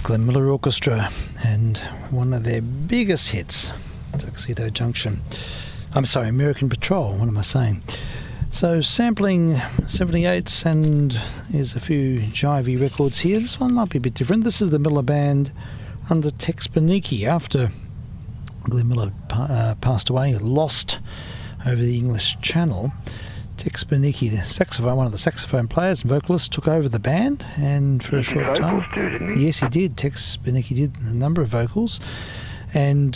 Speaker 1: Glenn Miller Orchestra and one of their biggest hits, Tuxedo Junction. I'm sorry, American Patrol, what am I saying? So sampling 78s, and there's a few jivey records here. This one might be a bit different. This is the Miller Band under Tex Beneke after Glenn Miller passed away, lost over the English Channel. Tex Beneke, the saxophone, one of the saxophone players and vocalists, took over the band, and for a short time,
Speaker 2: too, didn't he?
Speaker 1: yes, he did. Tex Beneke did a number of vocals, and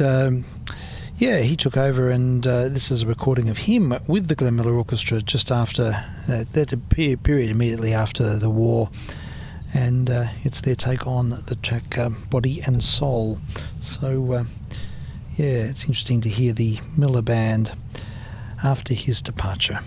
Speaker 1: he took over. And this is a recording of him with the Glenn Miller Orchestra just after that period immediately after the war, and it's their take on the track "Body and Soul." So it's interesting to hear the Miller Band after his departure.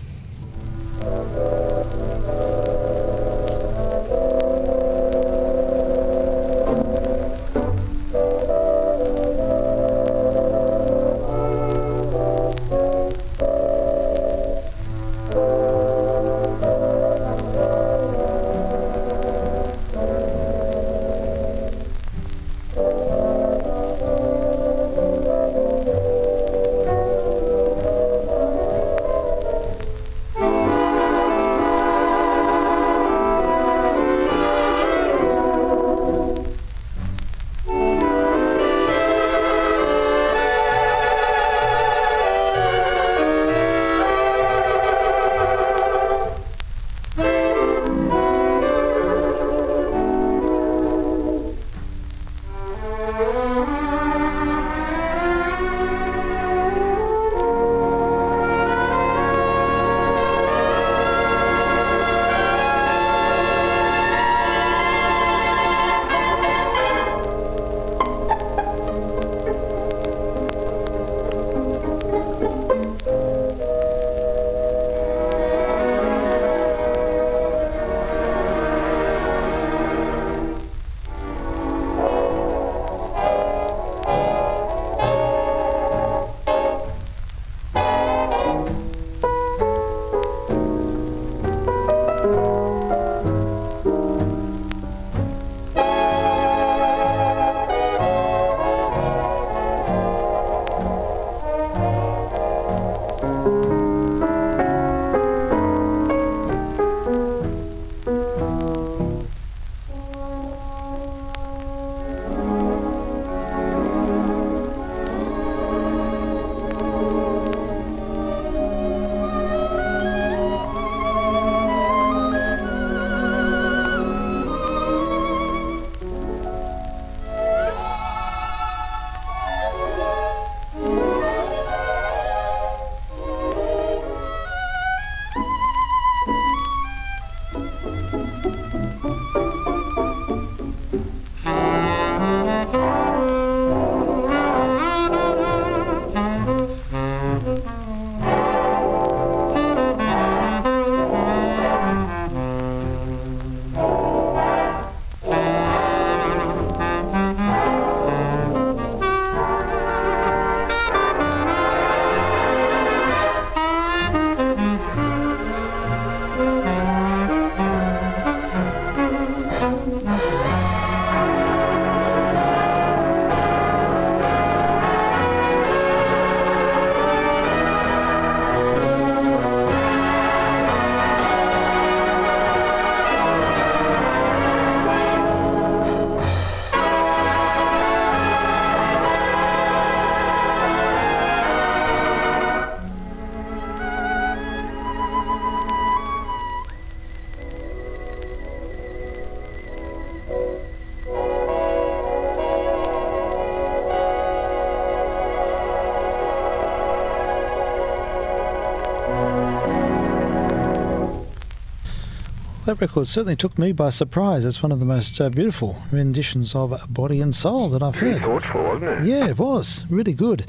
Speaker 1: That record certainly took me by surprise. It's one of the most beautiful renditions of Body and Soul that I've heard.
Speaker 2: Very thoughtful, wasn't it?
Speaker 1: Yeah, it was. Really good.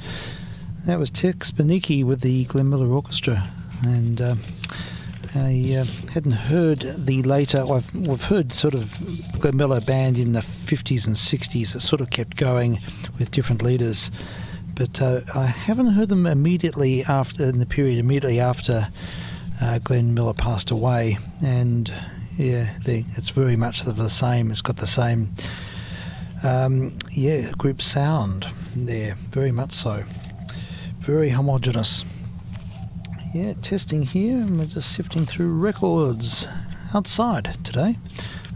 Speaker 1: That was Tex Beneke with the Glenn Miller Orchestra. And I hadn't heard the later... We've heard sort of Glenn Miller Band in the 50s and 60s that sort of kept going with different leaders. But I haven't heard them immediately after, in the period immediately after Glenn Miller passed away. And yeah, it's very much the same. It's got the same Group sound there, very much so. Very homogeneous. Yeah, testing here, and we're just sifting through records outside today.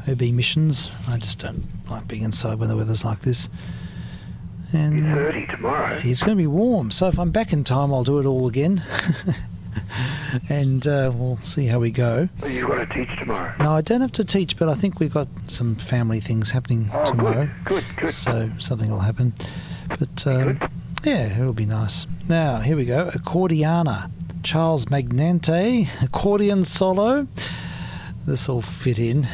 Speaker 1: OB missions. I just don't like being inside when the weather's like this. And
Speaker 2: 30 tomorrow.
Speaker 1: it's going to be warm, so if I'm back in time, I'll do it all again. And we'll see how we go.
Speaker 2: Well, you've got to teach tomorrow.
Speaker 1: No, I don't have to teach, but I think we've got some family things happening tomorrow.
Speaker 2: Good.
Speaker 1: So something will happen. But yeah, it'll be nice. Now, here we go. Accordiana. Charles Magnante. Accordion solo. This will fit in.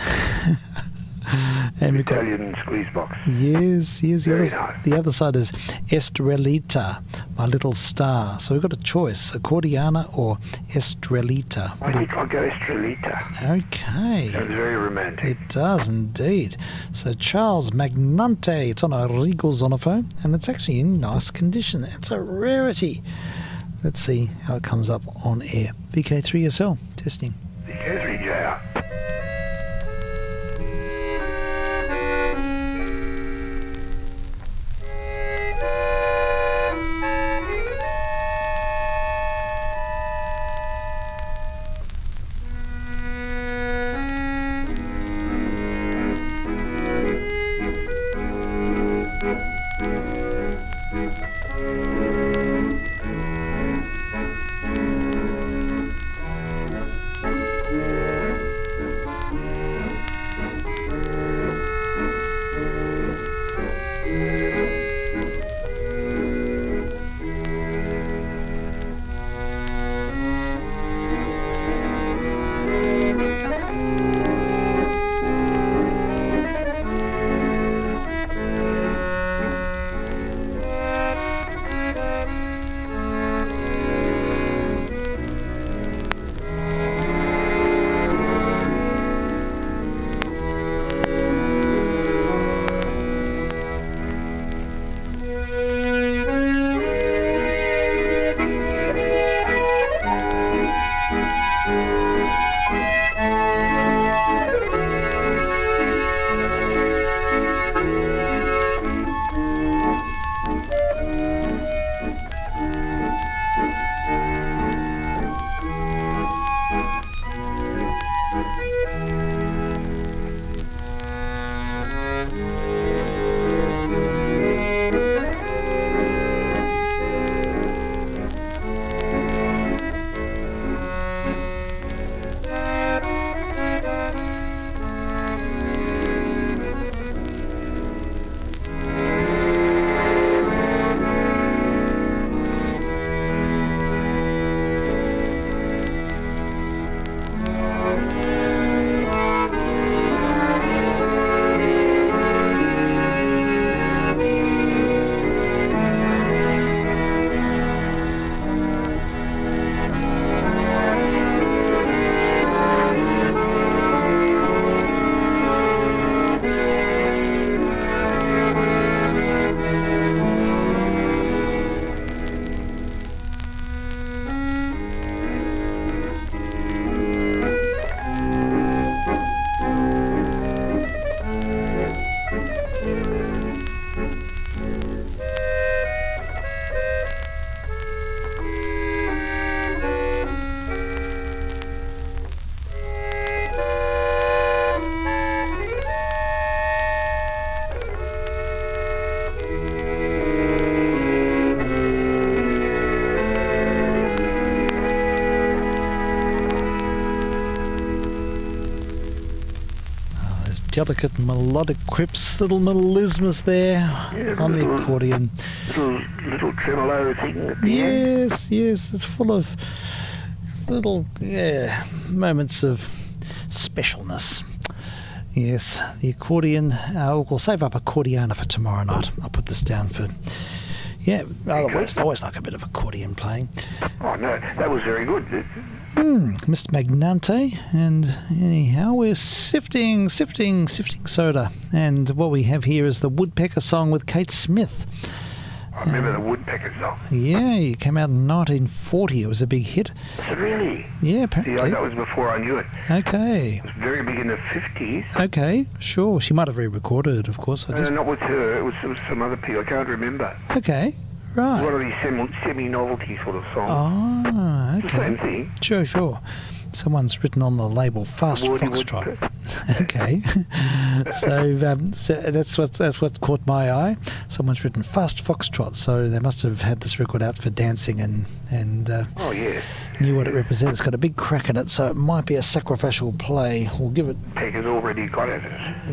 Speaker 1: And we've got
Speaker 2: Italian squeeze box.
Speaker 1: Yes.
Speaker 2: Very nice.
Speaker 1: The other side is Estrelita, My Little Star. So we've got a choice, Accordiana or Estrelita.
Speaker 2: I think I'll go Estrelita.
Speaker 1: Okay.
Speaker 2: Sounds very romantic.
Speaker 1: It does indeed. So Charles Magnante, it's on a Regal Zonophone, and it's actually in nice condition. It's a rarity. Let's see how it comes up on air. vk3sl, testing.
Speaker 2: vk3sl.
Speaker 1: Delicate melodic quips, little melismas there on the accordion.
Speaker 2: Little tremolo thing at the end.
Speaker 1: Yes, it's full of little moments of specialness. Yes, the accordion. We'll save up Accordiana for tomorrow night. I'll put this down for. Yeah, I always like a bit of accordion playing.
Speaker 2: Oh no, that was very good.
Speaker 1: Mr. Magnante, and anyhow we're sifting soda, and what we have here is the Woodpecker song with Kate Smith.
Speaker 2: I remember the Woodpecker song.
Speaker 1: Yeah, it came out in 1940. It was a big hit.
Speaker 2: Was it really?
Speaker 1: Yeah,
Speaker 2: See,
Speaker 1: apparently.
Speaker 2: that was before I knew it.
Speaker 1: Okay.
Speaker 2: It was very big in the 50s.
Speaker 1: Okay, sure. She might have re-recorded it, of course.
Speaker 2: Not with her. It was some other people. I can't remember.
Speaker 1: Okay,
Speaker 2: It was one
Speaker 1: right.
Speaker 2: of these semi-novelty sort of songs.
Speaker 1: Oh,
Speaker 2: It's the same
Speaker 1: okay.
Speaker 2: thing.
Speaker 1: Sure. Someone's written on the label Fast
Speaker 2: Woody
Speaker 1: Foxtrot.
Speaker 2: Woodpecker.
Speaker 1: Okay. so that's what caught my eye. Someone's written Fast Foxtrot, so they must have had this record out for dancing and
Speaker 2: Oh, yes.
Speaker 1: knew what it represents. It's got a big crack in it, so it might be a sacrificial play. We'll give it.
Speaker 2: Pecker's already got it.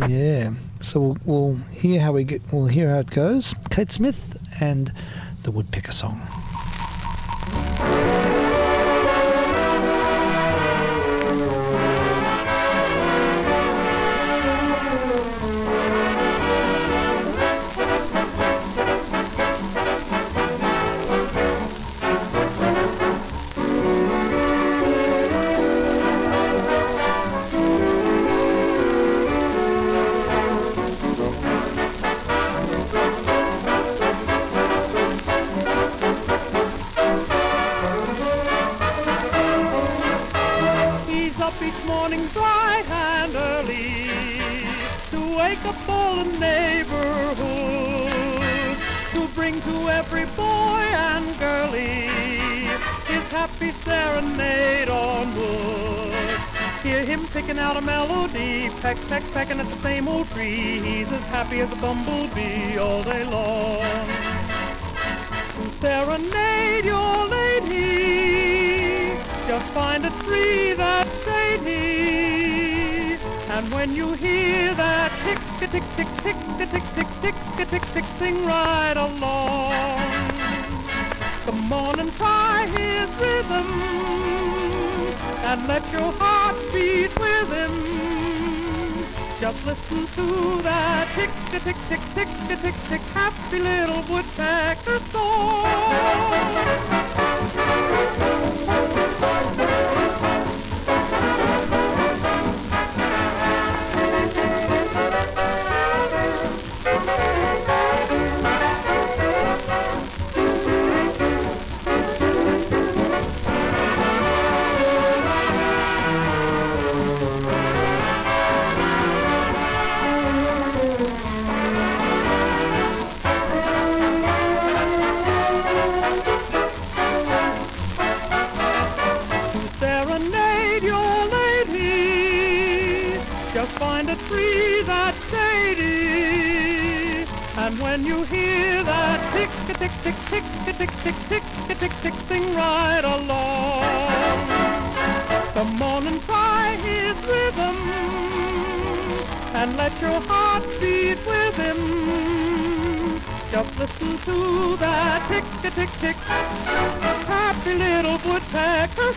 Speaker 1: Yeah. So we'll hear how we'll hear how it goes. Kate Smith and the Woodpecker song.
Speaker 9: He's up each morning bright and early to wake up all the neighborhood, to bring to every boy and girlie his happy serenade on wood. Hear him picking out a melody, pecking at the same old tree. He's as happy as a bumblebee all day long. To serenade your lady, just find a tree that's shady. And when you hear that tick-a-tick-tick-tick-a-tick-tick-tick-a-tick-tick-tick, sing right along. Come on and try his rhythm, and let your heart beat with him. Just listen to that tick-a-tick-tick-tick-a-tick-tick, happy little woodpecker song. Serenade your lady, just find a tree that's shady. And when you hear that tick-a-tick-tick-tick-a-tick-tick-tick-a-tick-tick, sing right along. Come on and try his rhythm, and let your heart beat with him. Just listen to that tick-a-tick-tick, happy little woodpecker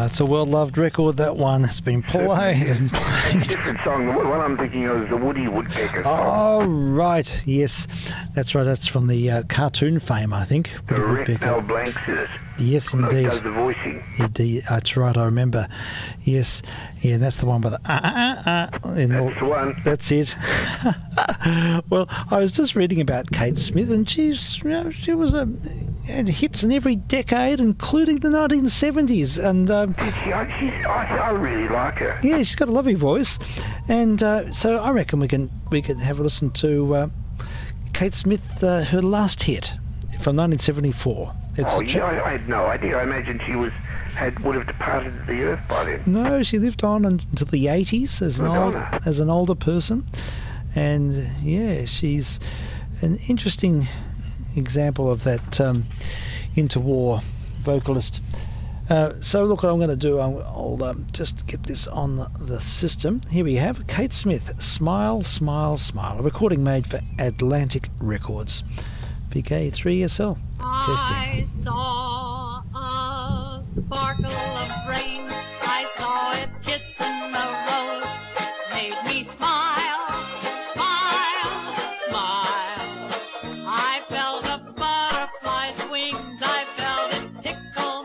Speaker 1: It's a well-loved record, that one. It's been played and played.
Speaker 2: Different song. The one I'm thinking of is the Woody Woodpecker song.
Speaker 1: Oh, right. Yes, that's right. That's from the cartoon fame, I think.
Speaker 2: The
Speaker 1: Woody
Speaker 2: Rick
Speaker 1: Woodpecker.
Speaker 2: Mel Blancs in it.
Speaker 1: Yes, indeed.
Speaker 2: Does the voicing.
Speaker 1: That's right, I remember. Yes, yeah, that's the one with the
Speaker 2: That's the one.
Speaker 1: That's it. Well, I was just reading about Kate Smith, and she was had hits in every decade, including the 1970s. And
Speaker 2: I really like her.
Speaker 1: yeah, she's got a lovely voice, and so I reckon we can have a listen to Kate Smith, her last hit from 1974.
Speaker 2: I had no idea. I imagine she would have departed the earth by then.
Speaker 1: No, she lived on until the 80s as an older person, and yeah, she's an interesting example of that interwar vocalist. So look, what I'm going to do, I'll just get this on the system. Here we have Kate Smith, Smile, Smile, Smile, a recording made for Atlantic Records. vk3sl testing.
Speaker 10: I saw a sparkle of rain. I saw it kissing the road. Made me smile, smile, smile. I felt a butterfly's wings. I felt it tickle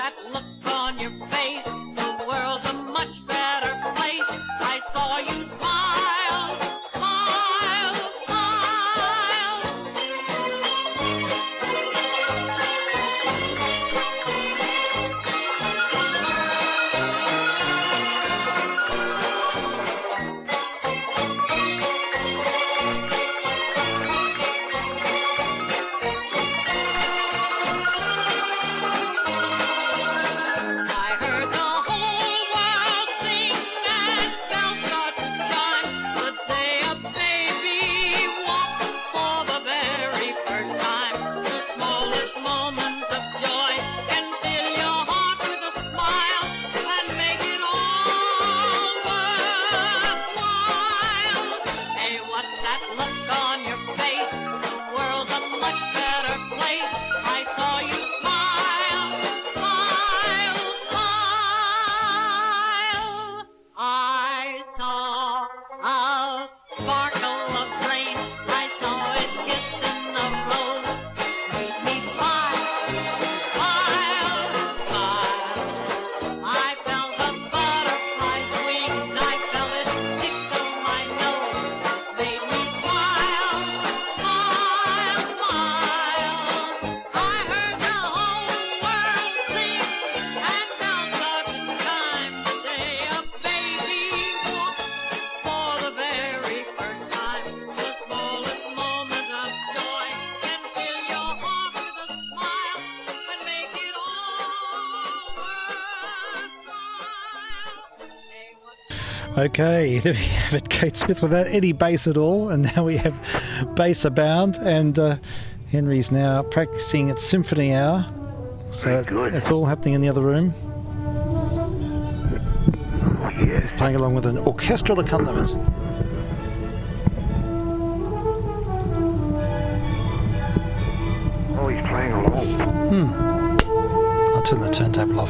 Speaker 10: that look on your face? The world's a much better place. I saw you smile, smile, smile. I heard the whole world sing and bells start to chime the day a baby walked for the very first time. The smallest moment of joy can fill your heart with a smile and make it all worthwhile. Hey, what's that look on your face? The world's a much better place. I saw you smile, smile, smile. I saw a sparkle of rain. I saw it kissing the road. Made me smile, smile, smile. I felt the butterfly's wings. I felt it tickle my nose. Made me smile, smile, smile. I heard the whole world sing and bells start to chime the day a baby walked for the very first time. The smallest moment of joy can fill your heart with a smile and make it all worthwhile. Hey, what's
Speaker 1: Okay, there we have it. Kate Smith without any bass at all, and now we have bass abound. And Henry's now practicing at Symphony Hour, so
Speaker 2: Very good.
Speaker 1: it's all happening in the other room.
Speaker 2: Oh, yeah.
Speaker 1: He's playing along with an orchestral accompaniment.
Speaker 2: Oh, he's playing along.
Speaker 1: I'll turn the turntable off.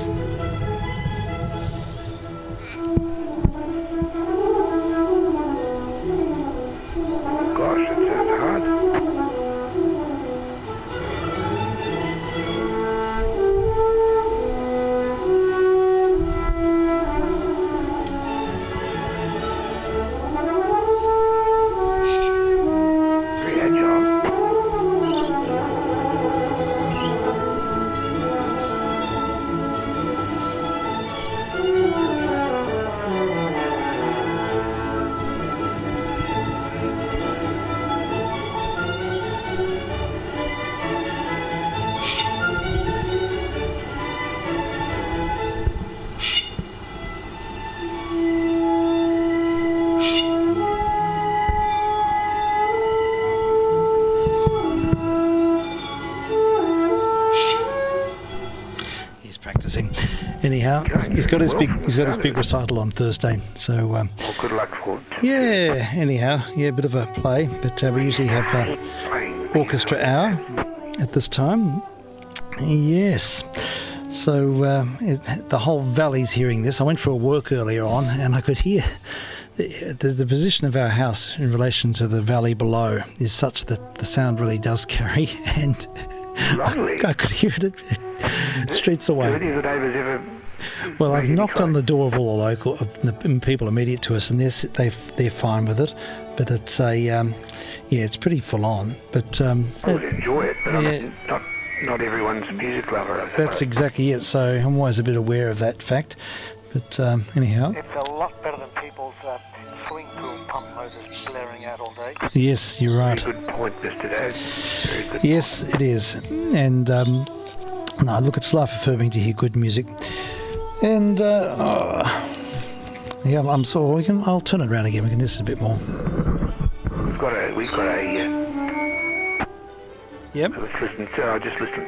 Speaker 2: Gosh, it sounds hard. Very agile.
Speaker 1: He's practicing. Anyhow, he's got his big recital on Thursday. So
Speaker 2: Well, good luck for it.
Speaker 1: yeah. Anyhow, yeah, a bit of a play, but we usually have
Speaker 2: Playing.
Speaker 1: orchestra hour at this time. Yes. So the whole valley's hearing this. I went for a walk earlier on, and I could hear the position of our house in relation to the valley below is such that the sound really does carry, and
Speaker 2: Lovely.
Speaker 1: I could hear it streets
Speaker 2: Do
Speaker 1: away.
Speaker 2: any of the neighbours ever...
Speaker 1: Well, I've
Speaker 2: make any
Speaker 1: knocked on the
Speaker 2: comment?
Speaker 1: door of all the local of the people immediate to us, and they're fine with it. But it's it's pretty full on. But
Speaker 2: I would enjoy it, but
Speaker 1: yeah.
Speaker 2: I'm not everyone's a music lover, I suppose.
Speaker 1: that's exactly it. So I'm always a bit aware of that fact. But anyhow,
Speaker 6: It's a lot better than people's swimming pool pump motors blaring out all day.
Speaker 1: yes, you're right.
Speaker 2: Very good point, Mr. Dad. Very good.
Speaker 1: Yes, it is. And no, look, it's life affirming to hear good music. And yeah, I'm sort of. I'll turn it around again. We can listen a bit more.
Speaker 2: We've got a.
Speaker 1: Yep.
Speaker 2: Let's listen. Just listen.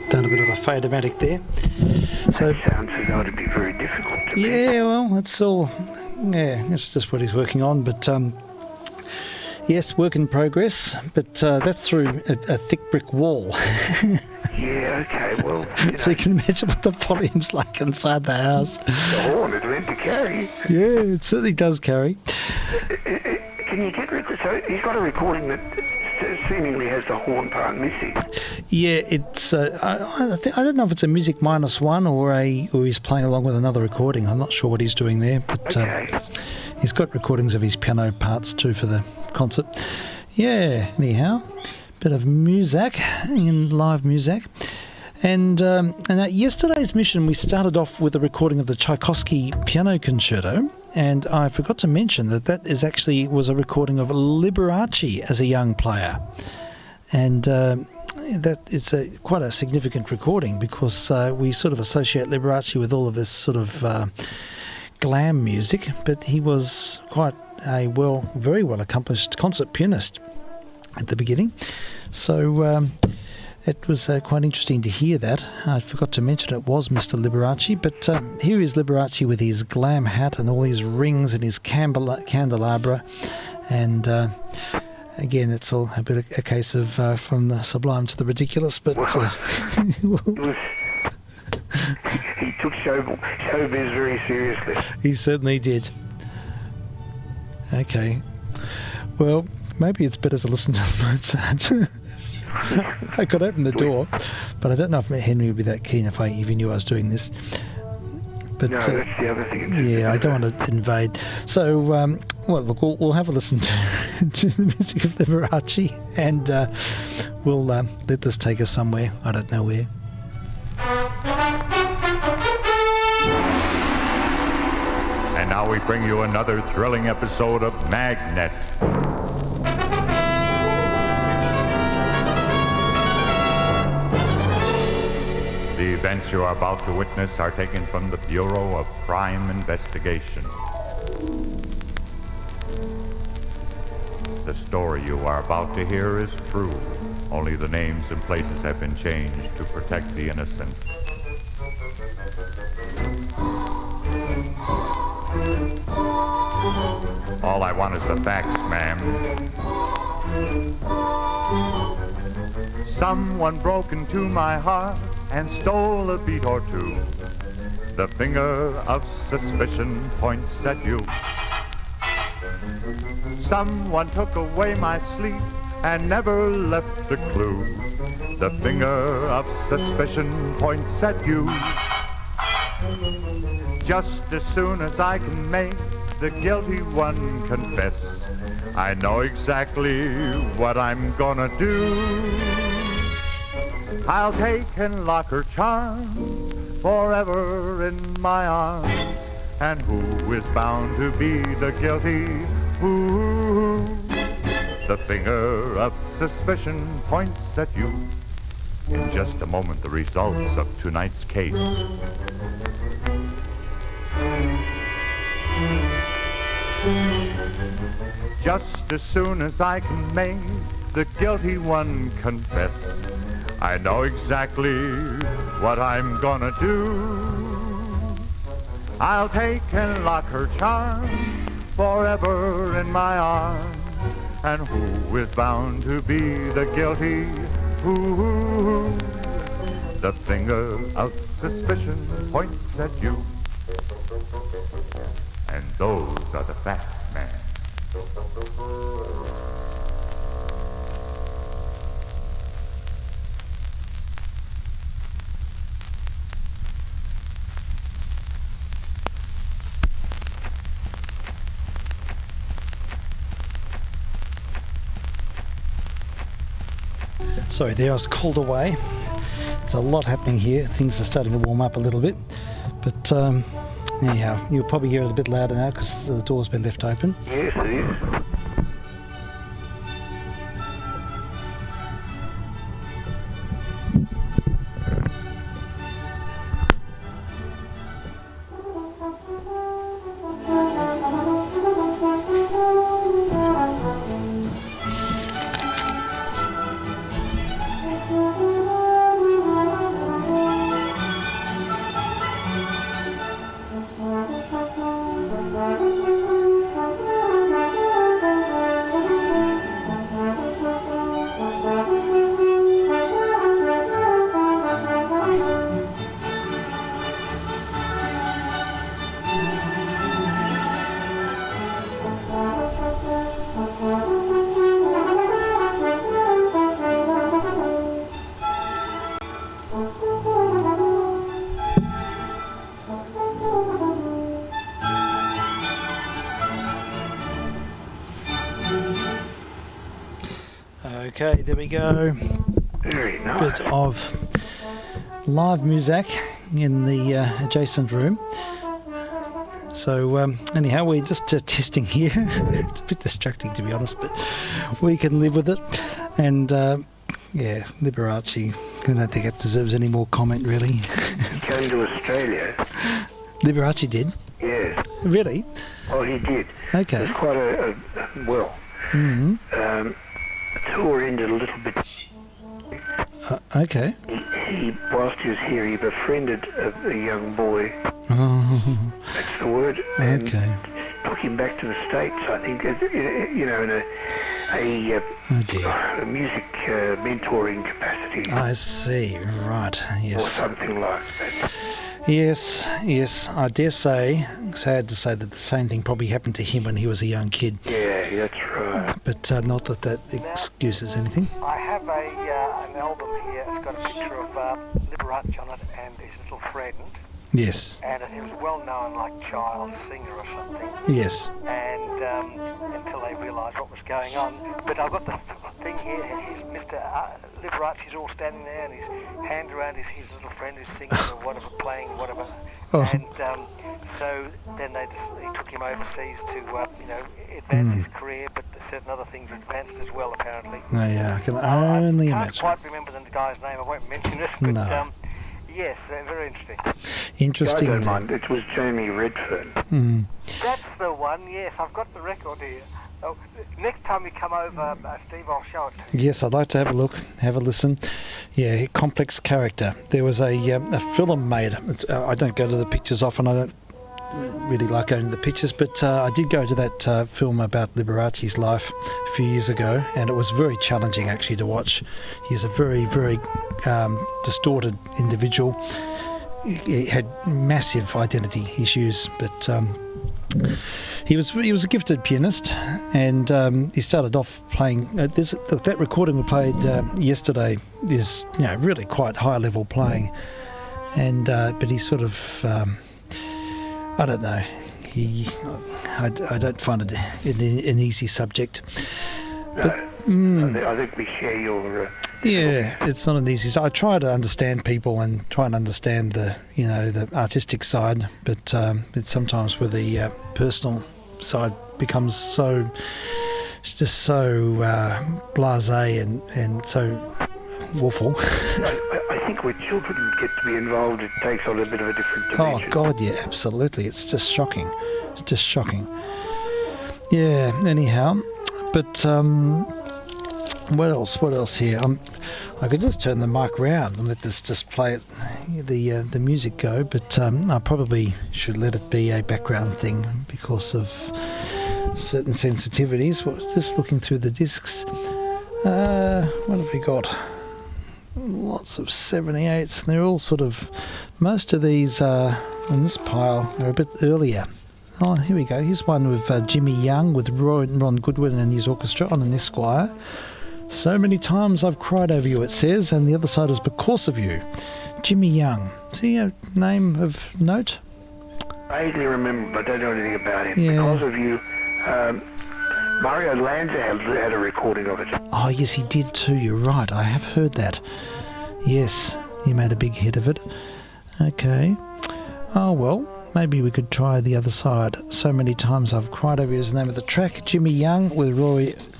Speaker 1: Done a bit of a fade-o-matic there. So
Speaker 2: That sounds as though it'd be very difficult to me.
Speaker 1: yeah, well, that's all. Yeah, that's just what he's working on. But yes, work in progress. But that's through a thick brick wall.
Speaker 2: Yeah, okay, well,
Speaker 1: So you can imagine what the volume's like inside the house.
Speaker 2: the horn is meant to carry.
Speaker 1: Yeah, it certainly does carry.
Speaker 2: Can you get rid of... So he's got a recording that seemingly has the horn part missing.
Speaker 1: Yeah, it's. I don't know if it's a music -1 or he's playing along with another recording. I'm not sure what he's doing there, but
Speaker 2: Okay.
Speaker 1: he's got recordings of his piano parts too for the concert. Yeah, anyhow, bit of music in live music. And yesterday's mission, we started off with a recording of the Tchaikovsky Piano Concerto, and I forgot to mention that was a recording of Liberace as a young player, and that is quite a significant recording because we sort of associate Liberace with all of this sort of glam music, but he was quite a very well accomplished concert pianist at the beginning, so. It was quite interesting to hear that. I forgot to mention it was Mr. Liberace, but here is Liberace with his glam hat and all his rings and his candelabra. And again, it's all a bit of a case of from the sublime to the ridiculous, but...
Speaker 2: He took showbiz very seriously.
Speaker 1: He certainly did. Okay. Well, maybe it's better to listen to Mozart. I could open the door, but I don't know if Henry would be that keen if he knew I was doing this. But
Speaker 2: No, that's the other thing.
Speaker 1: yeah, I don't want to invade. So, well, look, we'll have a listen to the music of Liberace, and we'll let this take us somewhere. I don't know where.
Speaker 11: And now we bring you another thrilling episode of Magnet. The events you are about to witness are taken from the Bureau of Crime Investigation. The story you are about to hear is true. Only the names and places have been changed to protect the innocent. All I want is the facts, ma'am. Someone broke into my heart and stole a beat or two. The finger of suspicion points at you. Someone took away my sleep and never left a clue. The finger of suspicion points at you. Just as soon as I can make the guilty one confess, I know exactly what I'm gonna do. I'll take and lock her charms forever in my arms. And who is bound to be the guilty? Who? The finger of suspicion points at you. In just a moment, the results of tonight's case. Just as soon as I can make the guilty one confess, I know exactly what I'm gonna do. I'll take and lock her charms forever in my arms. And who is bound to be the guilty? Who? The finger of suspicion points at you. And those are the facts, man.
Speaker 1: Sorry, there I was called away. There's a lot happening here. Things are starting to warm up a little bit. But anyhow, you'll probably hear it a bit louder now because the door's been left open.
Speaker 2: Yes, it is.
Speaker 1: Okay, there we go.
Speaker 2: Very nice.
Speaker 1: Bit of live music in the adjacent room. So anyhow, we're just testing here. It's a bit distracting, to be honest, but we can live with it. And yeah, Liberace, I don't think it deserves any more comment, really.
Speaker 2: He came to Australia.
Speaker 1: Liberace did?
Speaker 2: Yes.
Speaker 1: Really?
Speaker 2: Oh, he did.
Speaker 1: Okay.
Speaker 2: It was quite the tour ended a little bit.
Speaker 1: Okay.
Speaker 2: He, whilst he was here, he befriended a young boy.
Speaker 1: Oh,
Speaker 2: That's the word. And
Speaker 1: okay.
Speaker 2: took him back to the States, I think, you know, in
Speaker 1: Oh dear.
Speaker 2: a music mentoring capacity.
Speaker 1: I see. Right.
Speaker 2: Or
Speaker 1: Yes.
Speaker 2: something like that.
Speaker 1: Yes. Yes. I dare say, sad to say that the same thing probably happened to him when he was a young kid.
Speaker 2: Yeah, that's right.
Speaker 1: But not that that excuses anything.
Speaker 6: I have an album here. It's got a picture of Liberace on it and his little friend.
Speaker 1: Yes.
Speaker 6: And he was well known like child singer or something.
Speaker 1: Yes.
Speaker 6: And until they realised what was going on. But I've got the thing here, and he's Mr. Liberace's all standing there, and his hand around his little friend who's singing or whatever, playing whatever.
Speaker 1: Oh.
Speaker 6: And so then he took him overseas to advance his career, but certain other things advanced as well, apparently.
Speaker 1: Oh, yeah, I can only
Speaker 6: I can't
Speaker 1: imagine.
Speaker 6: quite remember the guy's name. I won't mention it, but
Speaker 1: No.
Speaker 6: yes, very interesting.
Speaker 1: Interesting.
Speaker 2: I don't
Speaker 1: indeed.
Speaker 2: mind. It was Jamie Redfern.
Speaker 1: Mm.
Speaker 6: That's the one, yes. I've got the record here. Oh, next time you come over, Steve, I'll show it to you.
Speaker 1: Yes, I'd like to have a look, have a listen. Yeah, complex character. There was a film made. I don't go to the pictures often. I don't really like going to the pictures, but I did go to that film about Liberace's life a few years ago, and it was very challenging actually to watch. He's a very, very distorted individual. He had massive identity issues, but he was a gifted pianist, and he started off playing. That recording we played yesterday is really quite high level playing, and but he sort of I don't know. I don't find it an easy subject. But,
Speaker 2: I think we share your.
Speaker 1: Yeah, it's not an easy. So I try to understand people and try and understand the artistic side, but it's sometimes where the personal side becomes so blasé and so awful.
Speaker 2: I think when children get to be involved, it takes on a bit of a different dimension.
Speaker 1: Oh God, yeah, absolutely. It's just shocking. It's just shocking. Yeah. Anyhow, but what else? What else here? I could just turn the mic round and let this just play the music go, but I probably should let it be a background thing because of certain sensitivities. Just looking through the discs. What have we got? Lots of 78s, and they're all sort of, most of these in this pile are a bit earlier. Oh, here we go. Here's one with Jimmy Young with Ron Goodwin and his orchestra on an Esquire. So many times I've cried over you, it says, and the other side is because of you. Jimmy Young. Is he a name of note?
Speaker 2: I vaguely remember, but I don't know anything about him.
Speaker 1: Yeah.
Speaker 2: Because of you, Mario Lanza had a recording of it.
Speaker 1: Oh, yes, he did too. You're right. I have heard that. Yes, he made a big hit of it. Okay. Oh, well, maybe we could try the other side. So many times I've cried over you is the name of the track. Jimmy Young with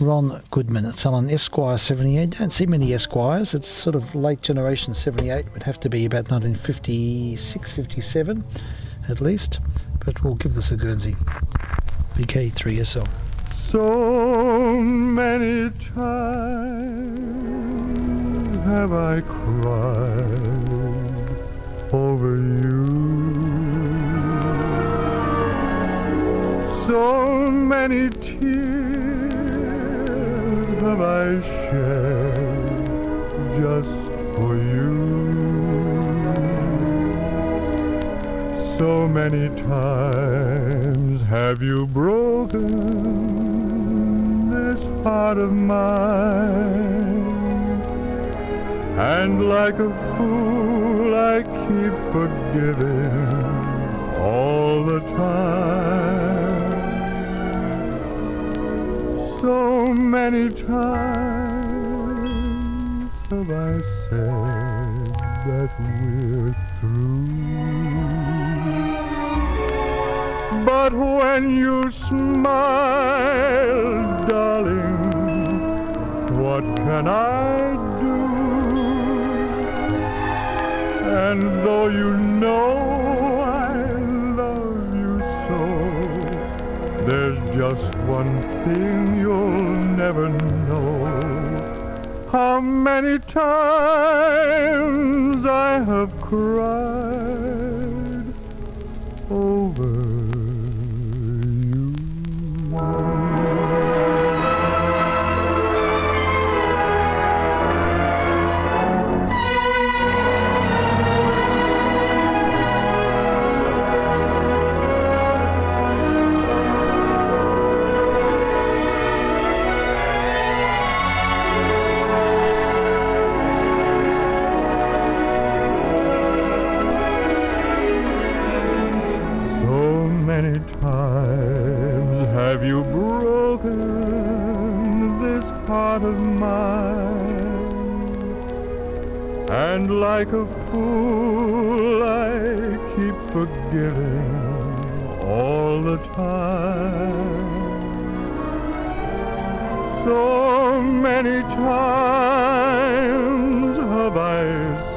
Speaker 1: Ron Goodman. It's on an Esquire 78. Don't see many Esquires. It's sort of late generation 78. It would have to be about 1956, 57 at least. But we'll give this a Guernsey. vk3sl.
Speaker 11: So many times have I cried over you. So many tears have I shed just for you. So many times have you broken this heart of mine, And like a fool I keep forgiving all the time. So many times have I said that we're through. But when you smile, darling, what can I do? And though you know I love you so, there's just one thing you'll never know. How many times I have cried over you. Many times have you broken this heart of mine, and like a fool I keep forgiving all the time. So many times have I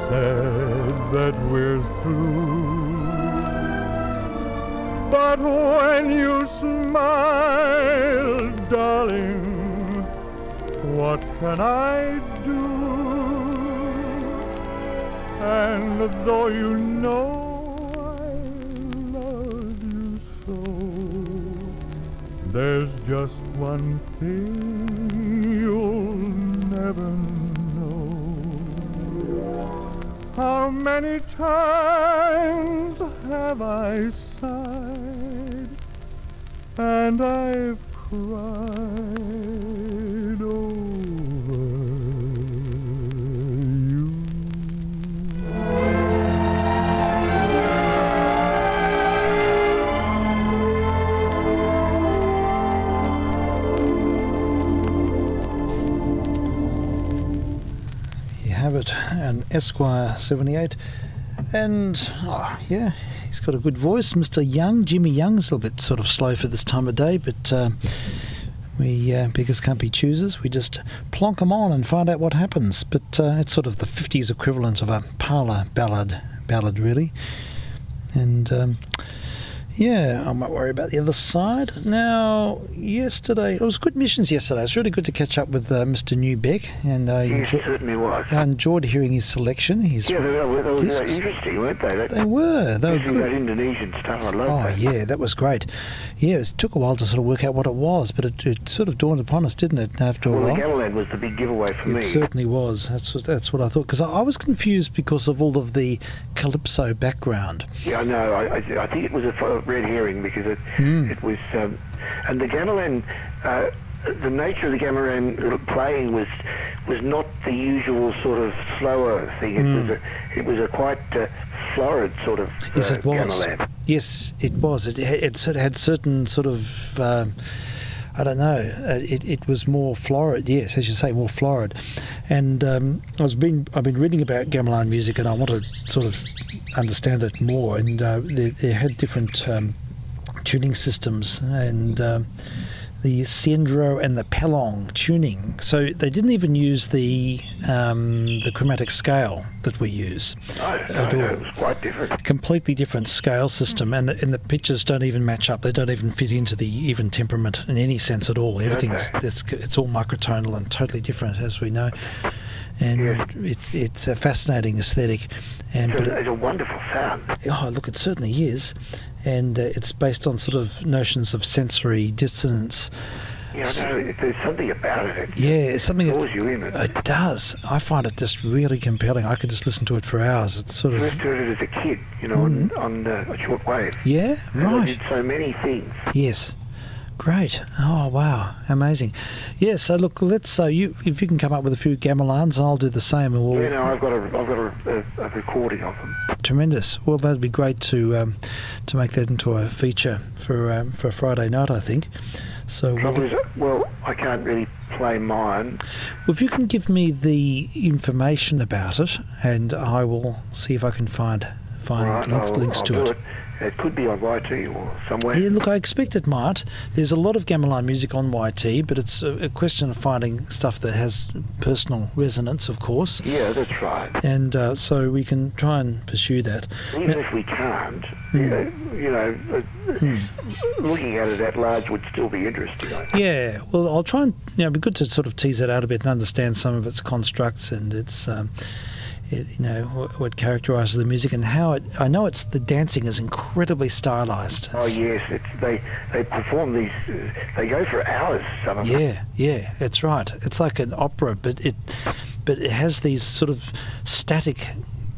Speaker 11: said that we're through. But when you smile, darling, what can I do? And though you know I love you so, there's just one thing you'll never know. How many times have I sighed, and I've cried over you.
Speaker 1: You have it, an Esquire 78. And, yeah, he's got a good voice. Mr. Young, Jimmy Young's a little bit sort of slow for this time of day, but we beggars can't be choosers. We just plonk them on and find out what happens. But it's sort of the 50s equivalent of a parlour ballad really. And, yeah, I might worry about the other side. Now, yesterday, it was good missions yesterday. It was really good to catch up with Mr. Newbeck. And
Speaker 2: Yes, it certainly was.
Speaker 1: I enjoyed hearing his selection.
Speaker 2: Yeah, they were interesting, weren't they?
Speaker 1: They were
Speaker 2: Using
Speaker 1: good.
Speaker 2: that Indonesian stuff, I love
Speaker 1: Oh,
Speaker 2: that.
Speaker 1: yeah, that was great. Yeah, it took a while to sort of work out what it was, but it sort of dawned upon us, didn't it, after a
Speaker 2: Well,
Speaker 1: while?
Speaker 2: the gamelan was the big giveaway for me.
Speaker 1: It certainly was. That's what I thought, because I was confused because of all of the calypso background.
Speaker 2: Yeah, I know. I think it was a red herring because it was, and the gamelan, the nature of the gamelan playing was not the usual sort of slower thing. It was a quite florid sort of
Speaker 1: Yes, it was.
Speaker 2: gamelan.
Speaker 1: Yes, it was. It sort of had certain sort of, I don't know, it was more florid. Yes, as you say, more florid. And I've been reading about gamelan music, and I want to sort of understand it more. And they had different tuning systems, and the Sendro and the Pelong tuning. So they didn't even use the chromatic scale that we use.
Speaker 2: No, it was quite different.
Speaker 1: Completely different scale system, and the pitches don't even match up. They don't even fit into the even temperament in any sense at all. Everything's it's all microtonal and totally different, as we know. And it's a fascinating aesthetic. And
Speaker 2: It's a wonderful sound.
Speaker 1: Oh, look, it certainly is. And it's based on sort of notions of sensory dissonance.
Speaker 2: Yeah, I know. There's something about it.
Speaker 1: It's something
Speaker 2: that draws you in.
Speaker 1: It does. I find it just really compelling. I could just listen to it for hours. It's sort of.
Speaker 2: I first heard it as a kid, on a short wave.
Speaker 1: Yeah,
Speaker 2: And
Speaker 1: right.
Speaker 2: I did so many things.
Speaker 1: Yes. Great. Oh, wow. Amazing. Yeah, so look, let's if you can come up with a few gamelans, I'll do the same. And we'll,
Speaker 2: Yeah, no, I've got a recording of them.
Speaker 1: Tremendous. Well, that'd be great to make that into a feature for Friday night, I think. So
Speaker 2: Well, I can't really play mine.
Speaker 1: Well, if you can give me the information about it, and I will see if I can find links to it.
Speaker 2: It could be on YT or somewhere.
Speaker 1: Yeah, look, I expect it might. There's a lot of gamelan music on YT, but it's a question of finding stuff that has personal resonance, of course.
Speaker 2: Yeah, that's right.
Speaker 1: And so we can try and pursue that.
Speaker 2: Even if we can't, looking at it at large would still be interesting. I think.
Speaker 1: Yeah, well, I'll try and, it'd be good to sort of tease that out a bit and understand some of its constructs and its... what characterises the music and how it. I know it's the dancing is incredibly stylised.
Speaker 2: Oh yes, they perform these. They go for hours. Some of them.
Speaker 1: Yeah, that's right. It's like an opera, but it has these sort of static.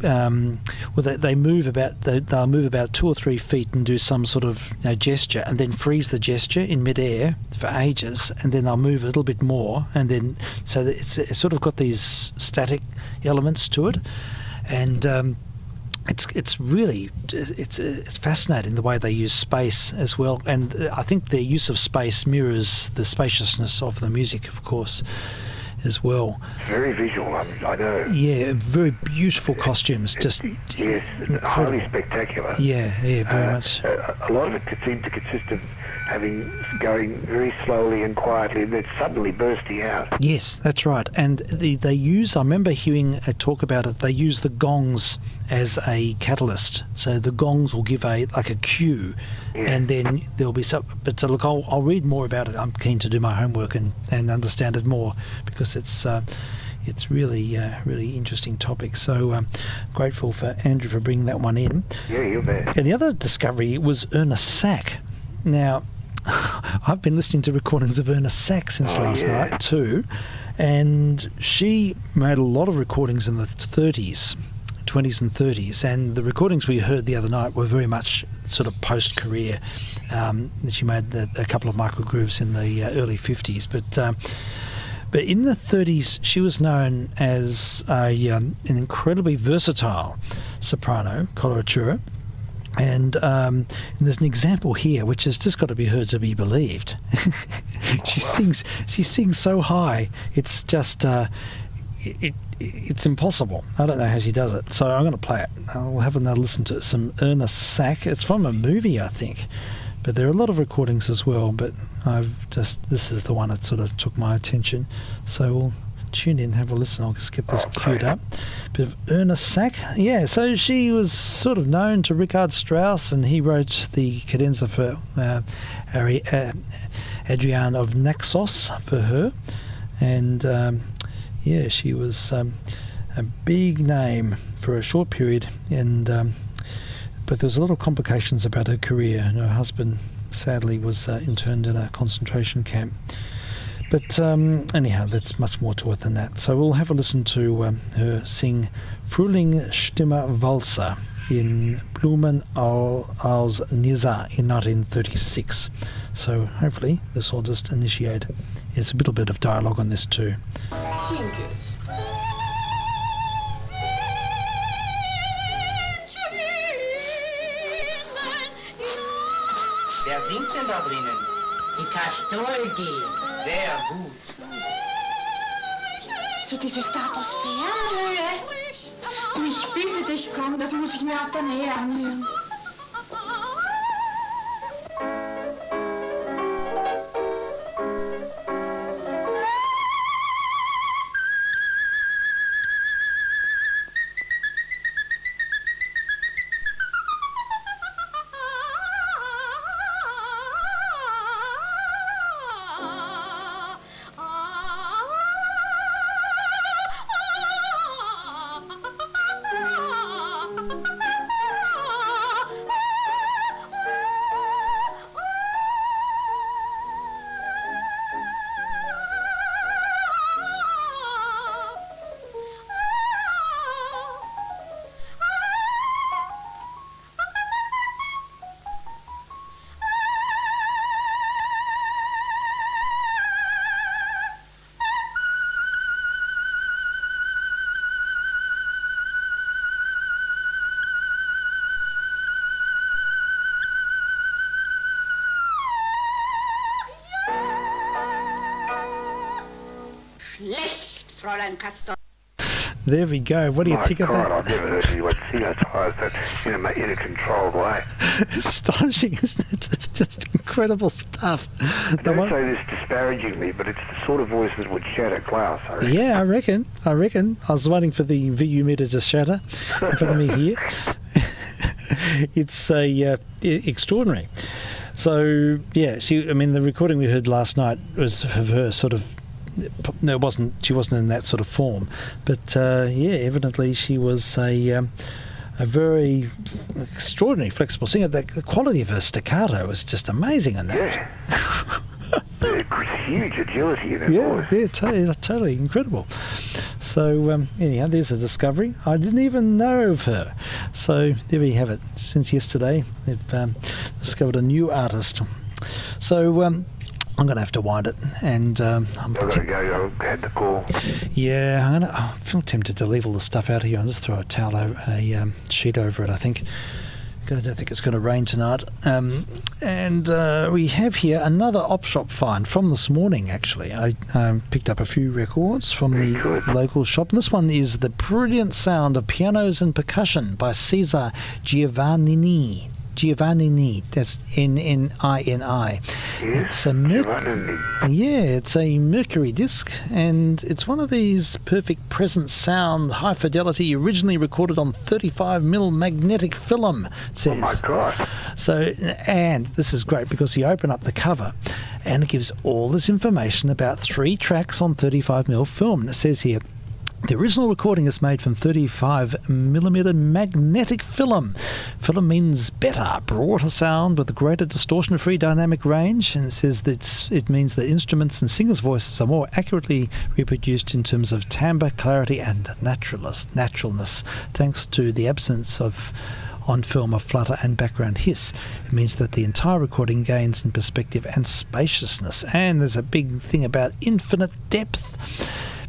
Speaker 1: They move about. They'll move about 2 or 3 feet and do some sort of gesture, and then freeze the gesture in midair for ages, and then they'll move a little bit more, and then so that it's sort of got these static elements to it, and it's really fascinating the way they use space as well, and I think their use of space mirrors the spaciousness of the music, of course, as well.
Speaker 2: Very visual, I know.
Speaker 1: Yeah, very beautiful costumes, just
Speaker 2: yes,
Speaker 1: incredible.
Speaker 2: Highly spectacular.
Speaker 1: Yeah, very much.
Speaker 2: A lot of it seemed to consist of going very slowly and quietly, and then suddenly bursting out.
Speaker 1: Yes, that's right. And they use, I remember hearing a talk about it, they use the gongs as a catalyst. So the gongs will give a cue, and then there'll be some. But look, I'll read more about it. I'm keen to do my homework and understand it more, because it's really really interesting topic. So grateful for Andrew for bringing that one in.
Speaker 2: Yeah, you bet.
Speaker 1: And the other discovery was Ernest Sack. Now, I've been listening to recordings of Ernest Sack since last night too, and she made a lot of recordings in the 20s and 30s, and the recordings we heard the other night were very much sort of post-career. She made a couple of microgrooves in the early 50s, but in the 30s she was known as an incredibly versatile soprano, coloratura. And there's an example here which has just got to be heard to be believed. She sings so high, it's just it's impossible. I don't know how she does it, so I'm going to play it. I'll have another listen to some Ernest Sack. It's from a movie, I think, but there are a lot of recordings as well, but this is the one that sort of took my attention, so we'll tune in, have a listen. I'll just get this queued up. Bit of Ernest Sack. Yeah, so she was sort of known to Richard Strauss, and he wrote the cadenza for Adrienne of Naxos for her. And she was a big name for a short period, and but there was a lot of complications about her career, and her husband sadly was interned in a concentration camp. But anyhow, there's much more to it than that. So we'll have a listen to her sing Frühlingsstimme Walzer in Blumen aus Nizza in 1936. So hopefully this will just initiate. It's a little bit of dialogue on this too.
Speaker 12: Wer singt denn da drinnen? Die Kastoldi. Sehr gut.
Speaker 13: So diese Stratosphärenhöhe. Du, ich bitte dich, komm, das muss ich mir aus der Nähe anhören. Fräulein Castor.
Speaker 1: There we go. What do you
Speaker 2: My
Speaker 1: think of
Speaker 2: God,
Speaker 1: that?
Speaker 2: I've never heard anyone hypnotise that in a controlled way.
Speaker 1: Astonishing, isn't it? It's just incredible stuff.
Speaker 2: Don't say this disparagingly, but it's the sort of voice that would shatter Klaus, I reckon.
Speaker 1: Yeah, I reckon. I was waiting for the VU meter to shatter in front of me here. It's extraordinary. So yeah, the recording we heard last night was of her sort of. No, she wasn't in that sort of form, but evidently she was a very extraordinary flexible singer. The quality of her staccato was just amazing in that.
Speaker 2: Yeah. Huge agility in her voice.
Speaker 1: Yeah, totally incredible. So anyhow, there's a discovery. I didn't even know of her. So there we have it. Since yesterday, they've discovered a new artist. So I'm going to have to wind it, and I'm
Speaker 2: got to go. I had the call.
Speaker 1: Yeah, I feel tempted to leave all the stuff out here and just throw a sheet over it. I don't think it's going to rain tonight. And we have here another op shop find from this morning. Actually, I picked up a few records from the local shop. And this one is the brilliant sound of pianos and percussion by Cesar Giovannini. That's Nnini.
Speaker 2: Yes,
Speaker 1: it's a Mercury disc, and it's one of these perfect present sound, high fidelity, originally recorded on 35mm magnetic film. It says.
Speaker 2: Oh my God!
Speaker 1: So, and this is great because you open up the cover, and it gives all this information about 3 tracks on 35mm film. And it says here. The original recording is made from 35mm magnetic film. Film means better, broader sound with a greater distortion-free dynamic range, and it says that it means that instruments and singers' voices are more accurately reproduced in terms of timbre, clarity, and naturalness, thanks to the absence of on film of flutter and background hiss. It means that the entire recording gains in perspective and spaciousness. And there's a big thing about infinite depth.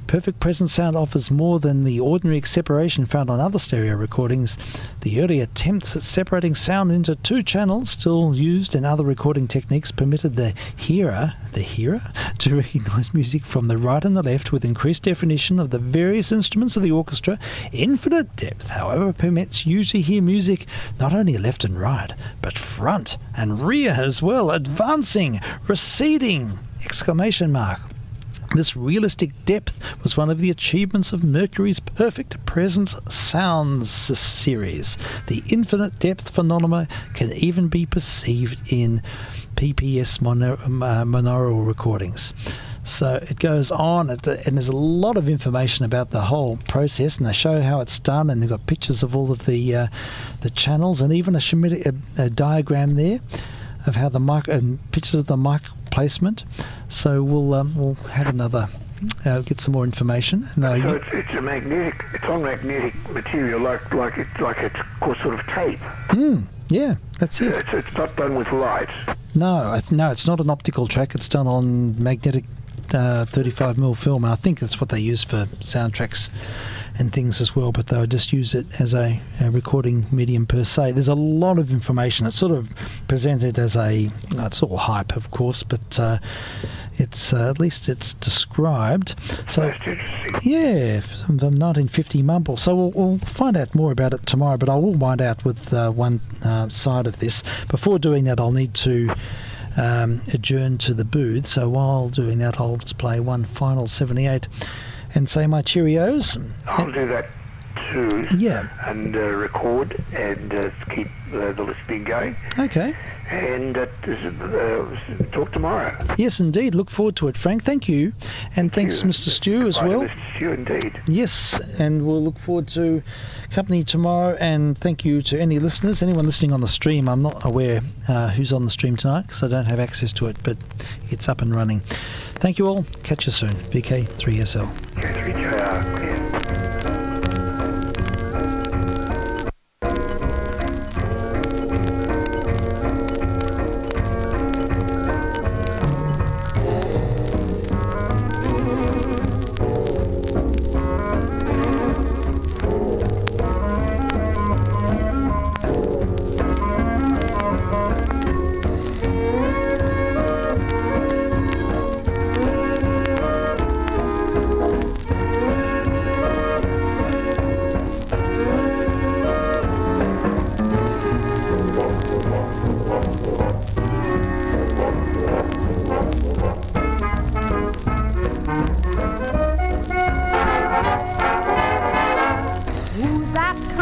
Speaker 1: Perfect present sound offers more than the ordinary separation found on other stereo recordings. The early attempts at separating sound into 2 channels, still used in other recording techniques, permitted the hearer to recognise music from the right and the left with increased definition of the various instruments of the orchestra. Infinite depth, however, permits you to hear music not only left and right, but front and rear as well, advancing, receding, ! This realistic depth was one of the achievements of Mercury's perfect present sounds series. The infinite depth phenomenon can even be perceived in PPS monaural recordings. So it goes on, and there's a lot of information about the whole process, and they show how it's done, and they've got pictures of all of the channels, and even a diagram there of how the mic and pictures of the mic placement. So we'll have another get some more information.
Speaker 2: So it's a magnetic. It's on magnetic material, like it's sort of tape.
Speaker 1: Yeah, that's it.
Speaker 2: It's not done with light.
Speaker 1: No, it's not an optical track. It's done on magnetic 35mm film, and I think that's what they use for soundtracks and things as well, but they'll just use it as a recording medium per se. There's a lot of information. It's sort of presented as it's all hype, of course, but it's at least it's described. So
Speaker 2: that's interesting.
Speaker 1: Yeah, from the 1950 mumble. So we'll find out more about it tomorrow, but I will wind out with one side of this. Before doing that, I'll need to adjourn to the booth. So while doing that, I'll just play one final 78 and say my Cheerios.
Speaker 2: I'll do that too.
Speaker 1: Yeah.
Speaker 2: And record and keep the listening going.
Speaker 1: Okay.
Speaker 2: And talk tomorrow.
Speaker 1: Yes, indeed. Look forward to it, Frank. Thank you. And thanks, Mr. Stew, as well.
Speaker 2: Mr. Stew, indeed.
Speaker 1: Yes, and we'll look forward to company tomorrow. And thank you to any listeners, anyone listening on the stream. I'm not aware who's on the stream tonight because I don't have access to it, but it's up and running. Thank you all. Catch you soon. vk3sl.
Speaker 2: K3JR, yeah.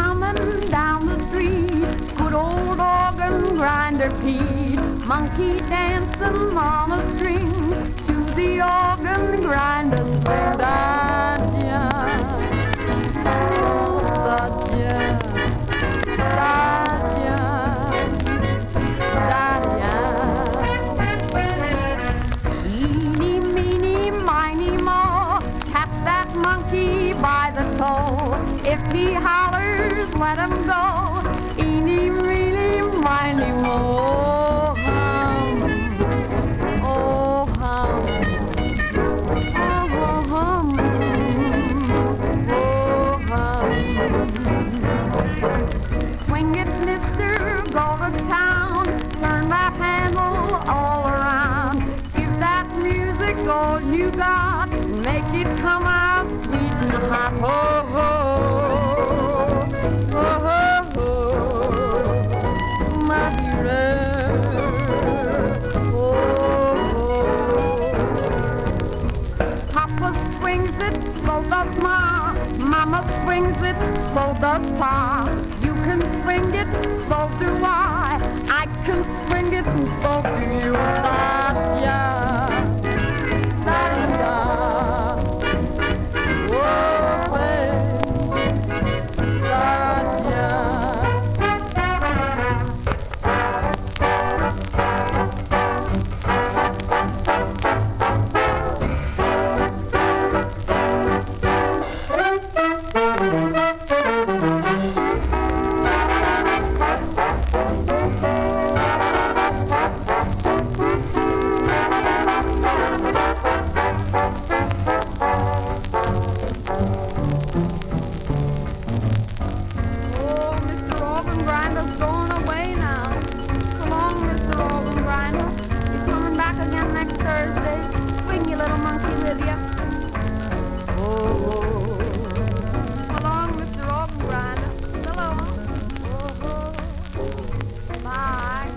Speaker 9: coming down the street. Good old organ grinder Pete, monkey dancing on a string to the organ grinder swing. Da-da, da-da, da-da, da-da. Eeny, meeny, miny, moe, catch that monkey by the toe. If he hollers, let him go. Eeny, meeny, miny, moe. Oh, hum. Oh, hum. Oh, hum. Swing it, mister, go to town. Turn that handle all around. Give that music all you got. Make it come out sweet and hot. Ho, ho. Ho, ho, ho. My hero. Oh, ho. Papa swings it, so does Ma. Mama swings it, so does Pa. You can swing it, so do I. I can swing it, and so do you. Da-ya, da-da. Oh, hey. Da-ya. Oh, Mr. Organ Grinder's going away now. So long, Mr. Organ Grinder. You're coming back again next Thursday. Bring your little monkey with you. Oh, so long, Mr. Organ Grinder. So long. Oh, bye.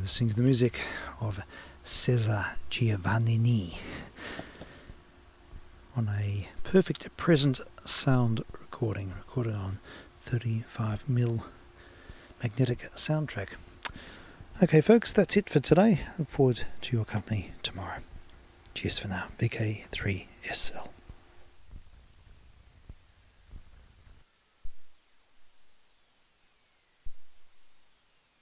Speaker 1: listening to the music of Cesar Giovannini on a perfect present sound recorded on 35mm magnetic soundtrack. Okay folks, that's it for today. Look forward to your company tomorrow. Cheers for now. vk3sl.